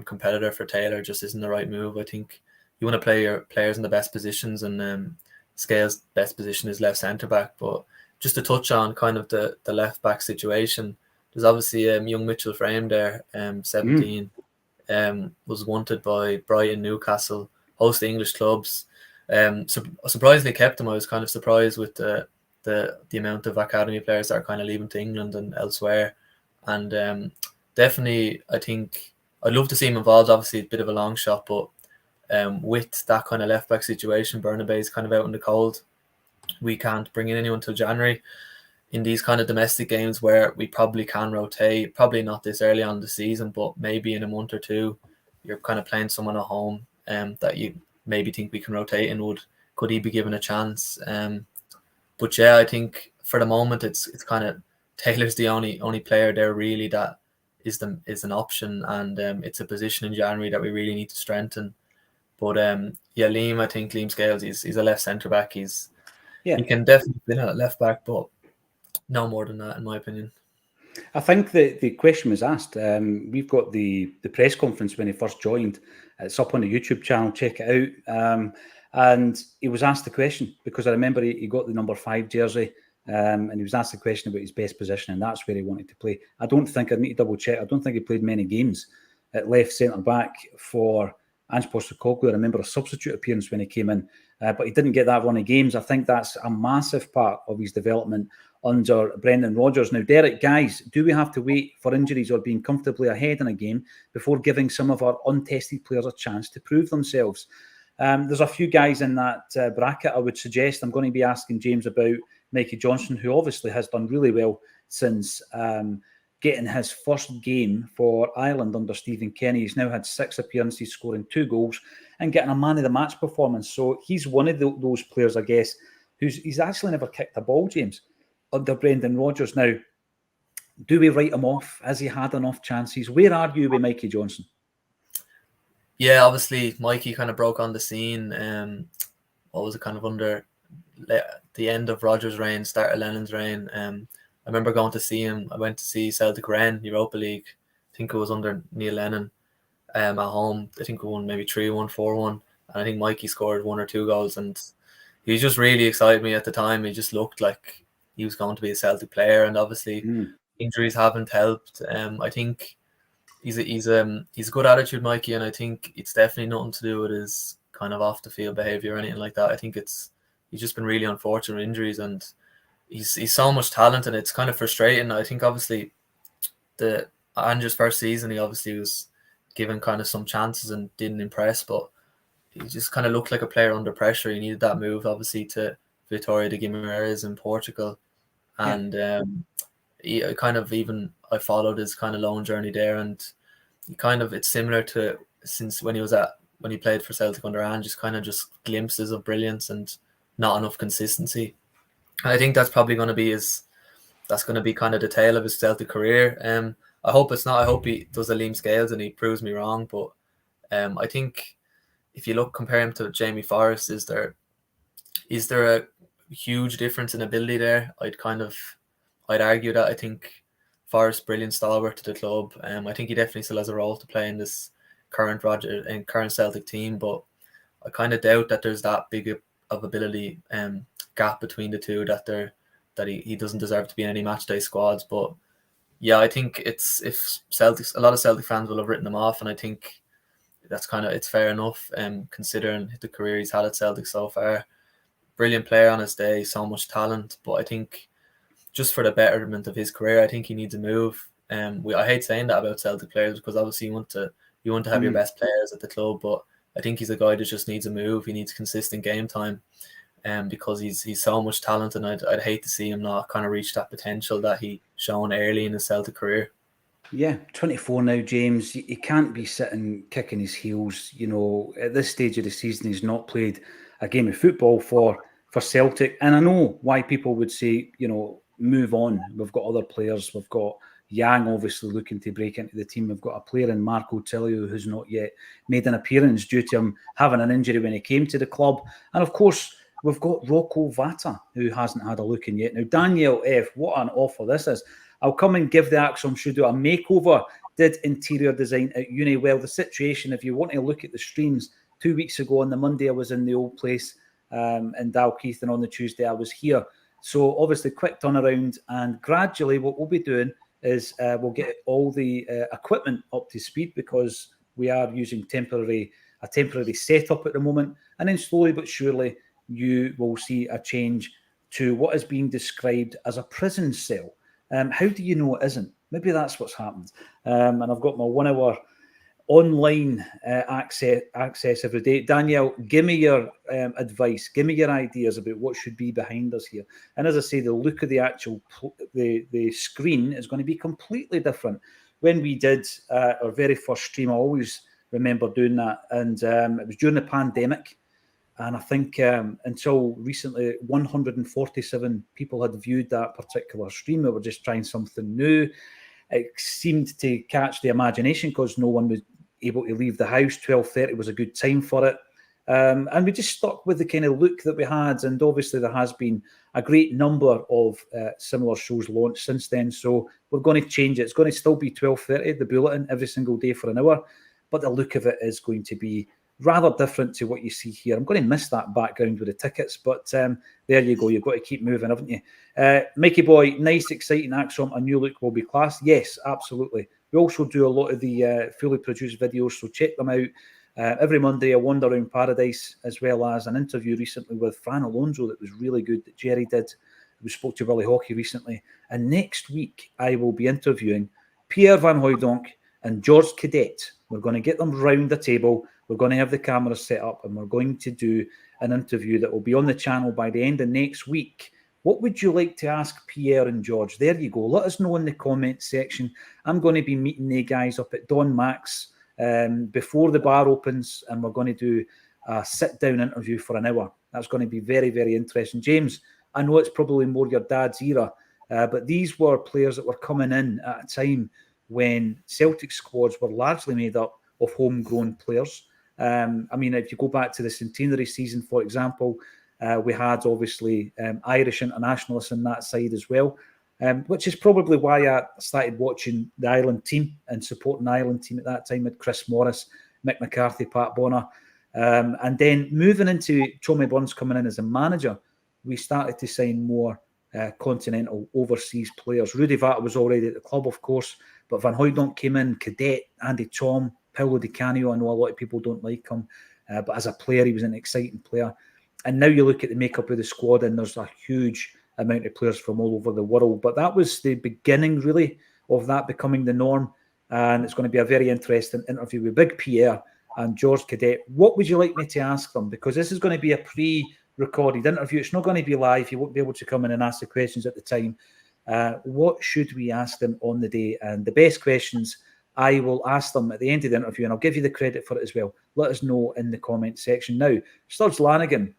competitor for Taylor just isn't the right move. I think you want to play your players in the best positions, and Scales' best position is left centre back. But just to touch on kind of the left back situation, there's obviously young Mitchell Frame there, 17, was wanted by Brighton, Newcastle, host English clubs. Surprisingly kept him. I was kind of surprised with the amount of academy players that are kind of leaving to England and elsewhere. And definitely, I think I'd love to see him involved. Obviously, a bit of a long shot, but with that kind of left back situation, Bernabe is kind of out in the cold. We can't bring in anyone till January. In these kind of domestic games where we probably can rotate, probably not this early on in the season, but maybe in a month or two, you're kind of playing someone at home that you maybe think we can rotate in. Could he be given a chance? But yeah, I think for the moment it's kind of Taylor's the only player there really that is an option, and it's a position in January that we really need to strengthen. But yeah, I think Liam Scales, he's a left centre back. He can definitely be a left back, but no more than that, in my opinion. I think the question was asked. We've got the press conference when he first joined. It's up on the YouTube channel. Check it out. And he was asked the question because I remember he got the number 5 jersey, and he was asked the question about his best position, and that's where he wanted to play. I need to double check. I don't think he played many games at left centre back for Ange Postecoglou. I remember a substitute appearance when he came in, but he didn't get that run of games. I think that's a massive part of his development under Brendan Rodgers. Now, Derek, guys, do we have to wait for injuries or being comfortably ahead in a game before giving some of our untested players a chance to prove themselves? There's a few guys in that bracket I would suggest. I'm going to be asking James about Mikey Johnson, who obviously has done really well since getting his first game for Ireland under Stephen Kenny. He's now had 6 appearances, scoring 2 goals and getting a man of the match performance. So he's one of those players, I guess, he's actually never kicked a ball, James, under Brendan Rodgers. Now, do we write him off? Has he had enough chances? Where are you with Mikey Johnson? Yeah, obviously, Mikey kind of broke on the scene. What was it, kind of under the end of Rodgers' reign, start of Lennon's reign. I remember going to see him. I went to see Celtic Wren, Europa League. I think it was under Neil Lennon at home. I think we won maybe 3-1, 4-1. And I think Mikey scored 1 or 2 goals. And he just really excited me at the time. He just looked like he was going to be a Celtic player. And obviously, injuries haven't helped. I think he's a good attitude, Mikey. And I think it's definitely nothing to do with his kind of off the field behaviour or anything like that. I think he's just been really unfortunate with injuries. And he's so much talent, and it's kind of frustrating. I think obviously Andrew's first season, he obviously was given kind of some chances and didn't impress, but he just kind of looked like a player under pressure. He needed that move, obviously, to Vitória de Guimarães in Portugal, and I followed his kind of loan journey there, and it's similar to since when he played for Celtic under Ange, just glimpses of brilliance and not enough consistency. And I think that's probably going to be kind of the tale of his Celtic career. I hope it's not. I hope he does a Liam Scales and he proves me wrong. But I think if you compare him to Jamie Forrest, is there a huge difference in ability there? I'd argue that. I think Forrest, brilliant stalwart to the club. I think he definitely still has a role to play in this current Celtic team, but I kind of doubt that there's that big of ability gap between the two, that he doesn't deserve to be in any match day squads. But yeah, I think a lot of Celtic fans will have written him off, and I think it's fair enough, considering the career he's had at Celtic so far. Brilliant player on his day, so much talent, but I think just for the betterment of his career, I think he needs a move. I hate saying that about Celtic players, because obviously you want to have your best players at the club, but I think he's a guy that just needs a move. He needs consistent game time, because he's so much talent, and I'd hate to see him not kind of reach that potential that he shown early in his Celtic career. Yeah, 24 now, James. He can't be sitting kicking his heels. At this stage of the season, he's not played a game of football for Celtic. And I know why people would say, move on. We've got other players. We've got Yang obviously looking to break into the team. We've got a player in Marco Tilio who's not yet made an appearance due to him having an injury when he came to the club. And of course, we've got Rocco Vata, who hasn't had a look in yet. Now, Daniel F., what an offer this is. I'll come and give the Acsom studio a makeover. Did interior design at uni. Well, the situation, if you want to look at the streams, 2 weeks ago on the Monday, I was in the old place in Dalkeith, and on the Tuesday, I was here. So obviously, quick turnaround, and gradually what we'll be doing is we'll get all the equipment up to speed, because we are using a temporary setup at the moment, and then slowly but surely you will see a change to what is being described as a prison cell. How do you know it isn't? Maybe that's what's happened. And I've got my 1 hour online access every day. Danielle, give me your advice. Give me your ideas about what should be behind us here. And as I say, the look of the actual the screen is going to be completely different. When we did our very first stream, I always remember doing that. And it was during the pandemic. And I think until recently, 147 people had viewed that particular stream. We were just trying something new. It seemed to catch the imagination because no one was able to leave the house. 12:30 was a good time for it. And we just stuck with the kind of look that we had. And obviously there has been a great number of similar shows launched since then. So we're going to change it. It's going to still be 12:30, the bulletin, every single day for an hour. But the look of it is going to be rather different to what you see here. I'm going to miss that background with the tickets, but there you go. You've got to keep moving, haven't you? Mikey Boy, nice, exciting Acsom. A new look will be class. Yes, absolutely. We also do a lot of the fully produced videos, so check them out. Every Monday, a wander around paradise, as well as an interview recently with Fran Alonso that was really good that Jerry did. We spoke to Willie Hockey recently. And next week, I will be interviewing Pierre Van Hooijdonk and George Cadet. We're going to get them round the table. We're going to have the cameras set up, and we're going to do an interview that will be on the channel by the end of next week. What would you like to ask Pierre and George? There you go. Let us know in the comment section. I'm going to be meeting the guys up at Don Max before the bar opens, and we're going to do a sit-down interview for an hour. That's going to be very, very interesting. James, I know it's probably more your dad's era, but these were players that were coming in at a time when Celtic squads were largely made up of homegrown players. I mean, if you go back to the centenary season, for example, we had obviously Irish internationalists in that side as well, which is probably why I started watching the Ireland team and supporting the Ireland team at that time with Chris Morris, Mick McCarthy, Pat Bonner. And then moving into Tommy Burns coming in as a manager, we started to sign more continental overseas players. Rudy Vata was already at the club, of course, but Van Hooijdonk came in, Cadet, Andy Tom, Paulo Di Canio. I know a lot of people don't like him, but as a player, he was an exciting player. And now you look at the makeup of the squad, and there's a huge amount of players from all over the world. But that was the beginning, really, of that becoming the norm. And it's going to be a very interesting interview with Big Pierre and George Cadet. What would you like me to ask them? Because this is going to be a pre-recorded interview. It's not going to be live. You won't be able to come in and ask the questions at the time. What should we ask them on the day? And the best questions I will ask them at the end of the interview, and I'll give you the credit for it as well. Let us know in the comment section. Now, Studs Lanigan,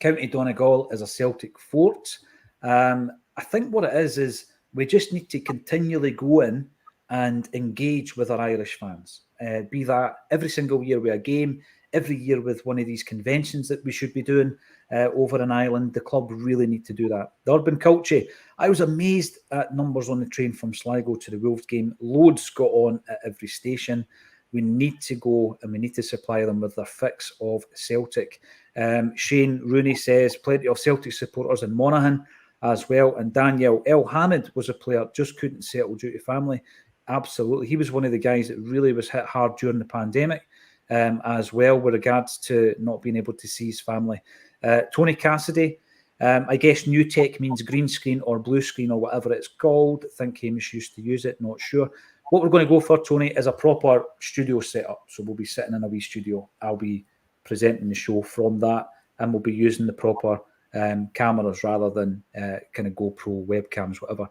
County Donegal is a Celtic fort. I think what it is we just need to continually go in and engage with our Irish fans. Be that every single year with a game, every year with one of these conventions that we should be doing over in Ireland. The club really need to do that. The urban culture. I was amazed at numbers on the train from Sligo to the Wolves game. Loads got on at every station. We need to go and we need to supply them with their fix of Celtic. Shane Rooney says plenty of Celtic supporters in Monaghan as well. And Daniel Elhanid was a player, just couldn't settle due to family. Absolutely. He was one of the guys that really was hit hard during the pandemic as well with regards to not being able to see his family. Tony Cassidy, I guess new tech means green screen or blue screen or whatever it's called. I think Hamish used to use it, not sure. What we're going to go for, Tony, is a proper studio setup. So we'll be sitting in a wee studio. I'll be presenting the show from that, and we'll be using the proper cameras rather than kind of GoPro webcams, whatever.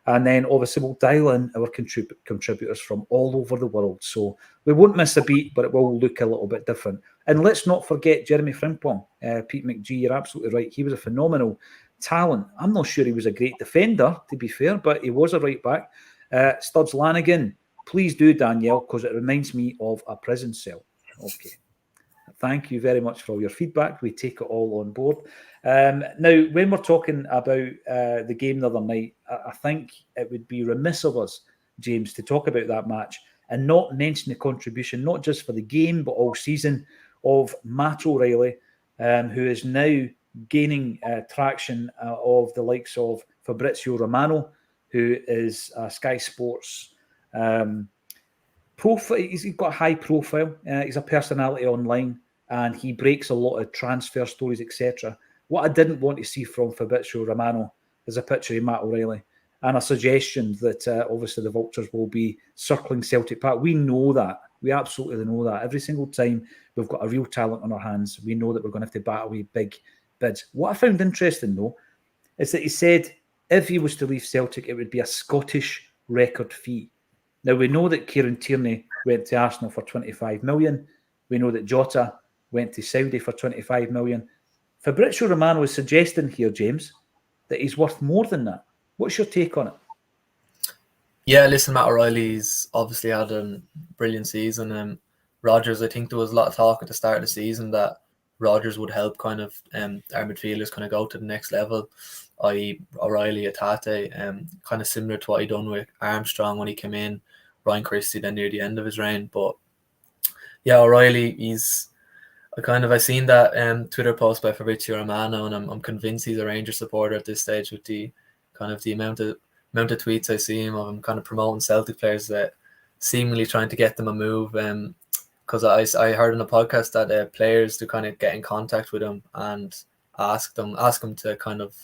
And then obviously we'll dial in our contributors from all over the world. So we won't miss a beat, but it will look a little bit different. And let's not forget Jeremy Frimpong, Pete McGee, you're absolutely right. He was a phenomenal talent. I'm not sure he was a great defender, to be fair, but he was a right back. Studs Lanigan, please do, Danielle, because it reminds me of a prison cell. Okay. Thank you very much for all your feedback. We take it all on board. Now, when we're talking about the game the other night, I think it would be remiss of us, James, to talk about that match and not mention the contribution, not just for the game, but all season, of Matt O'Reilly, who is now gaining traction of the likes of Fabrizio Romano, who is Sky Sports profile. He's got a high profile. He's a personality online, and he breaks a lot of transfer stories, etc. What I didn't want to see from Fabrizio Romano is a picture of Matt O'Reilly and a suggestion that obviously the Vultures will be circling Celtic Park. We know that. We absolutely know that. Every single time we've got a real talent on our hands, we know that we're going to have to battle with big bids. What I found interesting, though, is that he said if he was to leave Celtic, it would be a Scottish record fee. Now, we know that Kieran Tierney went to Arsenal for 25 million. We know that Jota went to Saudi for 25 million. Fabrizio Romano is suggesting here, James, that he's worth more than that. What's your take on it? Yeah, listen, Matt O'Reilly's obviously had a brilliant season. Rodgers, I think there was a lot of talk at the start of the season that Rodgers would help kind of our midfielders kind of go to the next level, i.e. O'Reilly, Atate, kind of similar to what he done with Armstrong when he came in, Ryan Christie then near the end of his reign. But yeah, O'Reilly, I seen that Twitter post by Fabrizio Romano, and I'm convinced he's a Rangers supporter at this stage with the kind of the amount of tweets I see him of him kind of promoting Celtic players that seemingly trying to get them a move. Because I heard on a podcast that players to kind of get in contact with him and ask him to kind of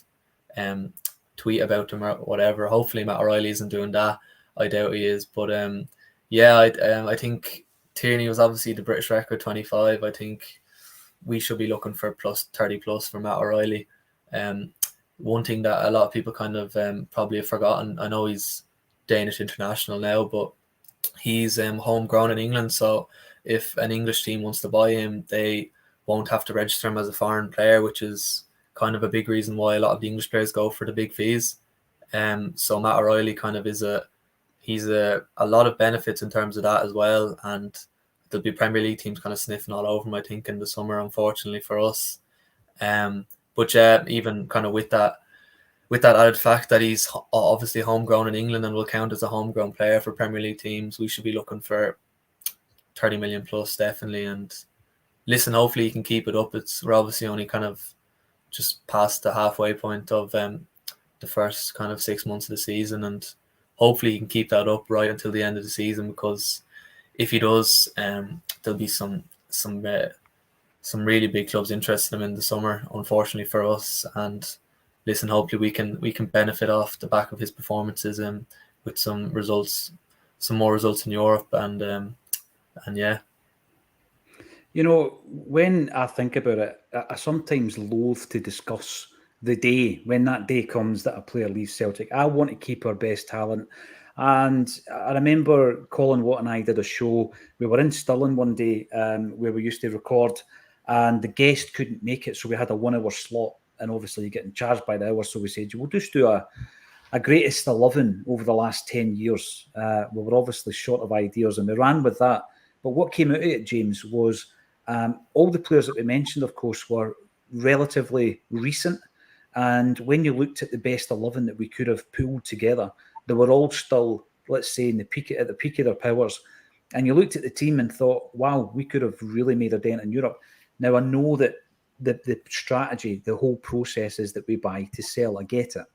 tweet about him or whatever. Hopefully Matt O'Reilly isn't doing that. I doubt he is. But I think Tierney was obviously the British record 25. I think we should be looking for plus 30 plus for Matt O'Reilly. One thing that a lot of people kind of probably have forgotten, I know he's Danish international now, but he's homegrown in England. So if an English team wants to buy him, they won't have to register him as a foreign player, which is kind of a big reason why a lot of the English players go for the big fees. So Matt O'Reilly kind of he's a lot of benefits in terms of that as well. And there'll be Premier League teams kind of sniffing all over him, I think, in the summer, unfortunately for us. But yeah, even kind of with that added fact that he's obviously homegrown in England and will count as a homegrown player for Premier League teams, we should be looking for 30 million plus, definitely. And listen, hopefully he can keep it up. We're obviously only kind of just past the halfway point of the first kind of 6 months of the season, and hopefully he can keep that up right until the end of the season, because if he does, there'll be some really big clubs interested in him in the summer, unfortunately for us. And listen, hopefully we can benefit off the back of his performances with some more results in Europe, and yeah. You know, when I think about it, I sometimes loathe to discuss the day, when that day comes that a player leaves Celtic. I want to keep our best talent. And I remember Colin Watt and I did a show. We were in Stirling one day where we used to record, and the guest couldn't make it. So we had a 1 hour slot, and obviously you're getting charged by the hour. So we said, we'll just do a greatest 11 over the last 10 years. We were obviously short of ideas, and we ran with that. But what came out of it, James, was all the players that we mentioned, of course, were relatively recent. And when you looked at the best 11 that we could have pulled together, they were all still, let's say, at the peak of their powers. And you looked at the team and thought, wow, we could have really made a dent in Europe. Now, I know that the strategy, the whole process is that we buy to sell. I get it.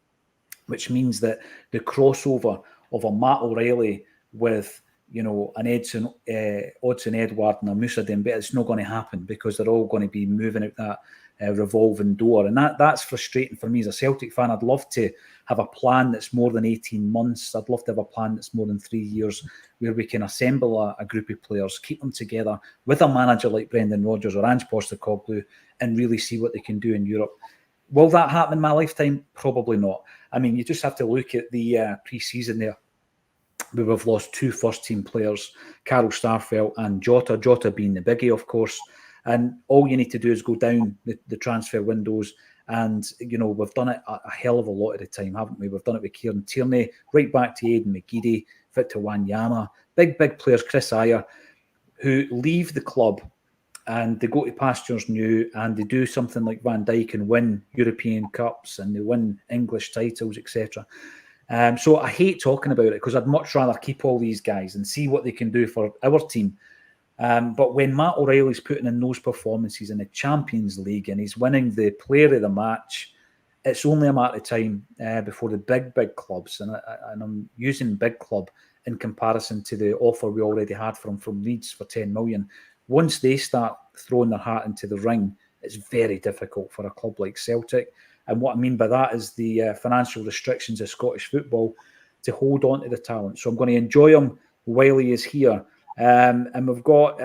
Which means that the crossover of a Matt O'Reilly with, you know, an Odsonne Edouard and a Moussa Dembele, it's not going to happen because they're all going to be moving out that revolving door. And that's frustrating for me as a Celtic fan. I'd love to have a plan that's more than 18 months. I'd love to have a plan that's more than 3 years where we can assemble a group of players, keep them together with a manager like Brendan Rodgers or Ange Postecoglou and really see what they can do in Europe. Will that happen in my lifetime? Probably not. I mean, you just have to look at the pre-season there, where we've lost 2 first-team players, Carl Starfelt and Jota being the biggie, of course. And all you need to do is go down the transfer windows. And, you know, we've done it a hell of a lot at the time, haven't we? We've done it with Kieran Tierney, right back to Aidan McGeady, Victor Wanyama, big players, Chris Ayer, who leave the club and they go to pastures new and they do something like Van Dijk and win European Cups and they win English titles, etc. So I hate talking about it because I'd much rather keep all these guys and see what they can do for our team. But when Matt O'Reilly's putting in those performances in the Champions League and he's winning the player of the match, it's only a matter of time before the big clubs, and I'm using big club in comparison to the offer we already had from Leeds for 10 million. Once they start throwing their hat into the ring, it's very difficult for a club like Celtic. And what I mean by that is the financial restrictions of Scottish football to hold on to the talent. So I'm going to enjoy him while he is here. And we've got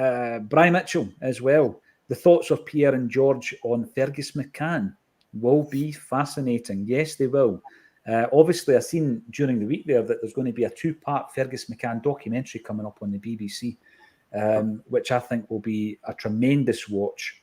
Brian Mitchell as well. The thoughts of Pierre and George on Fergus McCann will be fascinating. Yes, they will. Obviously, I've seen during the week there that there's going to be a 2-part Fergus McCann documentary coming up on the BBC. Which I think will be a tremendous watch.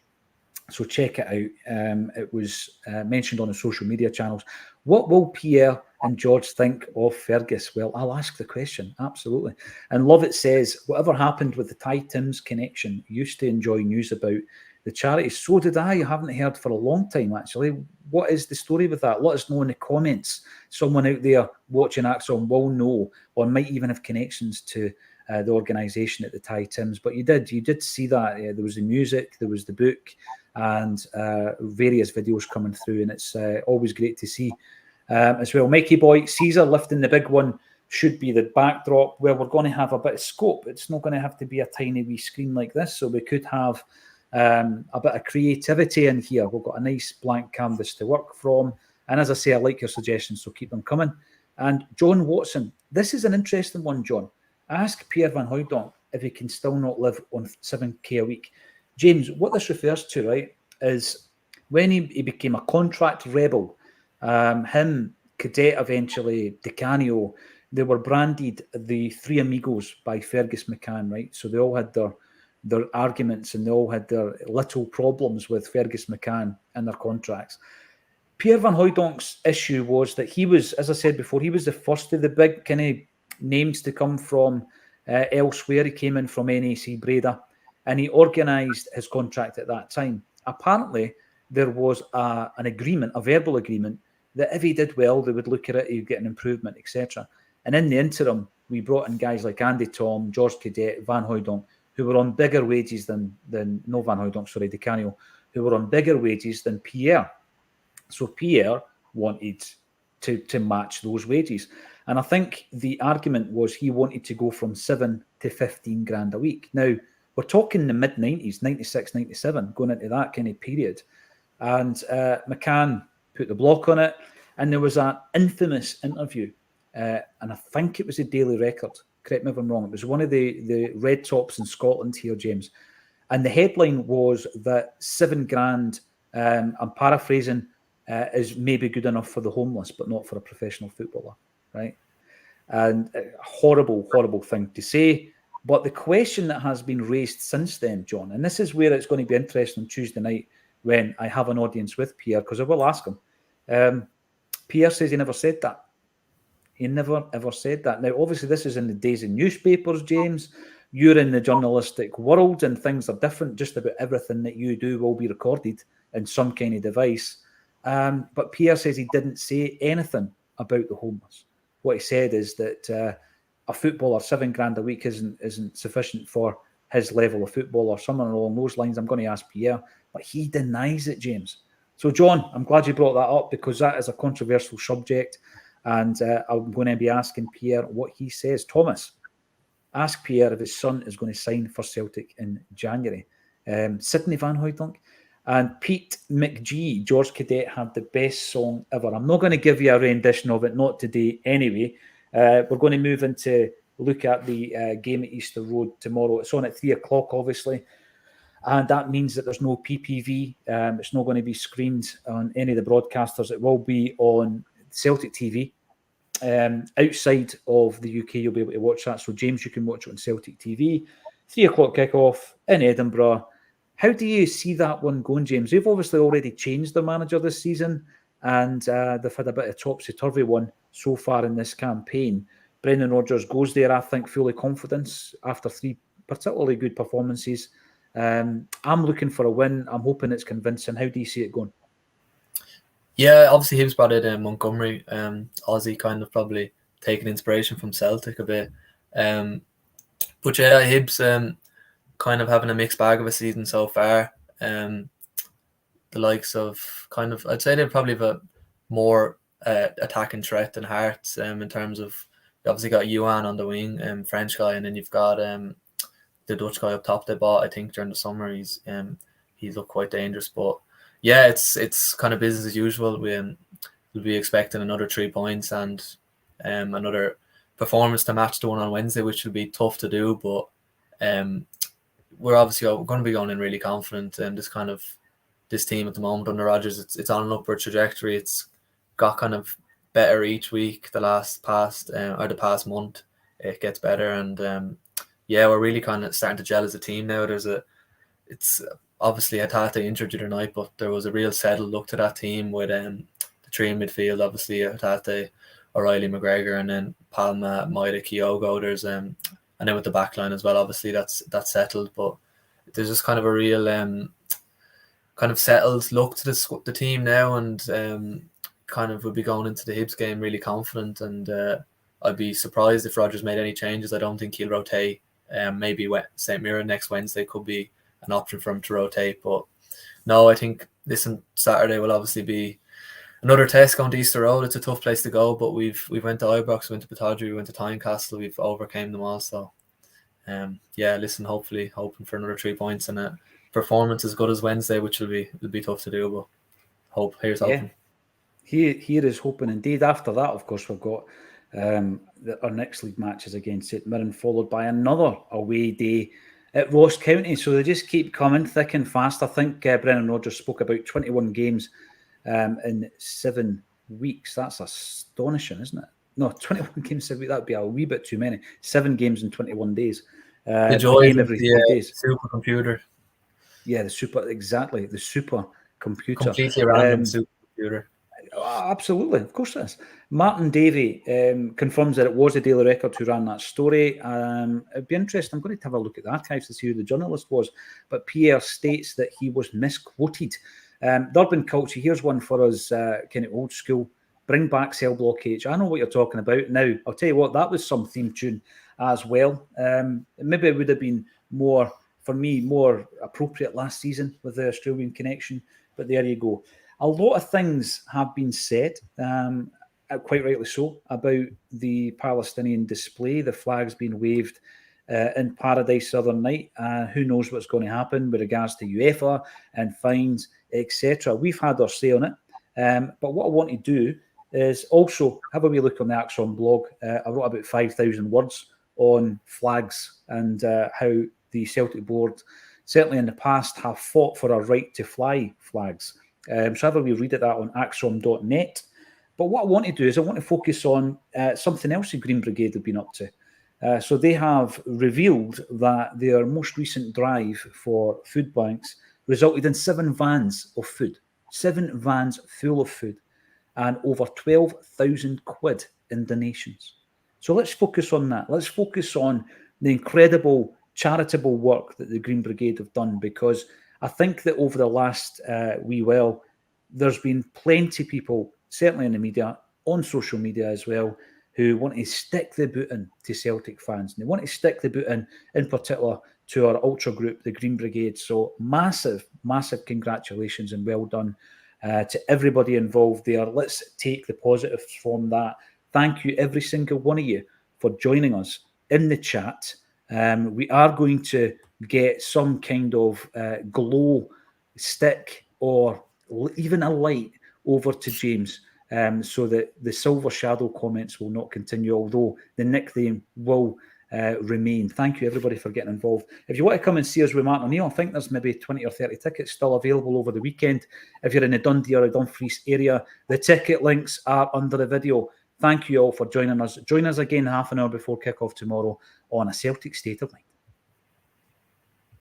So check it out. It was mentioned on the social media channels. What will Pierre and George think of Fergus? Well, I'll ask the question, absolutely. And Lovett says, whatever happened with the Ty Timms connection, used to enjoy news about the charity. So did I. I haven't heard for a long time, actually. What is the story with that? Let us know in the comments. Someone out there watching Acsom will know or might even have connections to the organisation at the Ty Timms. But you did see that. There was the music, there was the book, and various videos coming through, and it's always great to see as well. Mikey Boy, Caesar lifting the big one should be the backdrop where we're going to have a bit of scope. It's not going to have to be a tiny wee screen like this, so we could have a bit of creativity in here. We've got a nice blank canvas to work from. And as I say, I like your suggestions, so keep them coming. And John Watson, this is an interesting one, John. Ask Pierre Van Hooijdonk if he can still not live on 7k a week. James, what this refers to, right, is when he became a contract rebel, him, Cadet, eventually, Di Canio, they were branded the Three Amigos by Fergus McCann, right? So they all had their arguments and they all had their little problems with Fergus McCann and their contracts. Pierre Van Hooijdonk's issue was that he was, as I said before, he was the first of the big kind of names to come from elsewhere. He came in from NAC Breda and he organised his contract at that time. Apparently, there was an agreement, a verbal agreement, that if he did well, they would look at it, he'd get an improvement, etc. And in the interim, we brought in guys like Andy Tom, George Cadet, Van Hooijdonk, who were on bigger wages than no Van Hooijdonk, sorry, Di Canio, who were on bigger wages than Pierre. So Pierre wanted to match those wages. And I think the argument was he wanted to go from 7 to 15 grand a week. Now, we're talking the mid-90s, 96, 97, going into that kind of period. And McCann put the block on it. And there was that infamous interview, and I think it was a Daily Record. Correct me if I'm wrong. It was one of the red tops in Scotland here, James. And the headline was that $7,000, I'm paraphrasing, is maybe good enough for the homeless, but not for a professional footballer, right? And a horrible, horrible thing to say. But the question that has been raised since then, John, and this is where it's going to be interesting on Tuesday night when I have an audience with Pierre, because I will ask him. Pierre says he never said that. He never, ever said that. Now, obviously, this is in the days of newspapers, James. You're in the journalistic world and things are different. Just about everything that you do will be recorded in some kind of device. But Pierre says he didn't say anything about the homeless. What he said is that a footballer, $7,000 a week isn't sufficient for his level of football or something along those lines. I'm going to ask Pierre, but he denies it, James. So, John, I'm glad you brought that up because that is a controversial subject. And I'm going to be asking Pierre what he says. Thomas, ask Pierre if his son is going to sign for Celtic in January. Sidney Van Hooydonk. And Pete McGee, George Cadet, had the best song ever. I'm not going to give you a rendition of it, not today anyway. We're going to move into look at the game at Easter Road tomorrow. It's on at 3 o'clock, obviously. And that means that there's no PPV. It's not going to be screened on any of the broadcasters. It will be on Celtic TV. Outside of the UK, you'll be able to watch that. So, James, you can watch it on Celtic TV. 3 o'clock kickoff in Edinburgh. How do you see that one going, James? They've obviously already changed their manager this season, and they've had a bit of topsy-turvy one so far in this campaign. Brendan Rodgers goes there, I think, fully confident after 3 particularly good performances. I'm looking for a win. I'm hoping it's convincing. How do you see it going? Yeah, obviously Hibs brought in Montgomery, Aussie, kind of probably taking inspiration from Celtic a bit. But yeah, Hibs kind of having a mixed bag of a season so far. The likes of kind of, I'd say they probably have a more attacking threat than Hearts in terms of, you obviously got Yuan on the wing, French guy, and then you've got the Dutch guy up top they bought, I think, during the summer. He's looked quite dangerous, but yeah, it's kind of business as usual. We'll be expecting another 3 points and another performance to match the one on Wednesday, which will be tough to do, but we're obviously going to be going in really confident. And this team at the moment under Rodgers, it's on an upward trajectory. It's got kind of better each week. The past month, it gets better, and yeah, we're really kind of starting to gel as a team now. It's obviously Hatate injured the other night, but there was a real settled look to that team with the 3 in midfield. Obviously Hatate, O'Reilly, McGregor, and then Palma, Maida, Kyogo. There's and then with the back line as well, obviously that's settled. But there's just kind of a real kind of settled look to the team now, and kind of will be going into the Hibs game really confident. And I'd be surprised if Rodgers made any changes. I don't think he'll rotate. Maybe St. Mirren next Wednesday could be an option for him to rotate. But no, I think this Saturday will obviously be another test going to Easter Road. It's a tough place to go, but we've went to Ibrox, we went to Batodry, we went to Tynecastle, we've overcame them all. So yeah, listen, hopefully hoping for another 3 points and a performance as good as Wednesday, which will be tough to do, but here's hoping. Here is hoping indeed. After that, of course, we've got our next league match is against St Mirren, followed by another away day at Ross County. So they just keep coming thick and fast. I think Brendan Rodgers spoke about 21 games in 7 weeks. That's astonishing, isn't it? No, 21 games 7 weeks, that would be a wee bit too many. 7 games in 21 days. The joy of every 3 days. Supercomputer. Yeah, the super computer. Completely random supercomputer. Absolutely, of course it is. Martin Davey confirms that it was a Daily Record who ran that story. It'd be interesting. I'm going to have a look at the archives to see who the journalist was. But Pierre states that he was misquoted. Durban culture, here's one for us, kind of old school. Bring back Cell Block H. I know what you're talking about. Now, I'll tell you what, that was some theme tune as well. Maybe it would have been more appropriate last season with the Australian connection. But there you go. A lot of things have been said, quite rightly so, about the Palestinian display, the flags being waved in Paradise the other night. Who knows what's going to happen with regards to UEFA and fines, etc. We've had our say on it. But what I want to do is also have a wee look on the Acsom blog. I wrote about 5,000 words on flags and how the Celtic board, certainly in the past, have fought for a right to fly flags. So have a wee read at that on acsom.net. But what I want to do is I want to focus on something else the Green Brigade have been up to. So they have revealed that their most recent drive for food banks resulted in 7 vans of food, 7 vans full of food, and over 12,000 quid in donations. So let's focus on that. Let's focus on the incredible charitable work that the Green Brigade have done, because I think that over the last wee while, there's been plenty of people, certainly in the media, on social media as well, who want to stick the boot in to Celtic fans. And they want to stick the boot in particular, to our ultra group, the Green Brigade. So massive, massive congratulations and well done to everybody involved there. Let's take the positives from that. Thank you, every single one of you, for joining us in the chat. We are going to get some kind of glow stick or even a light over to James, so that the silver shadow comments will not continue, although the nickname will remain. Thank you, everybody, for getting involved. If you want to come and see us with Martin O'Neill, I think there's maybe 20 or 30 tickets still available over the weekend. If you're in the Dundee or the Dumfries area, the ticket links are under the video. Thank you all for joining us. Join us again half an hour before kick-off tomorrow on A Celtic State of Mind.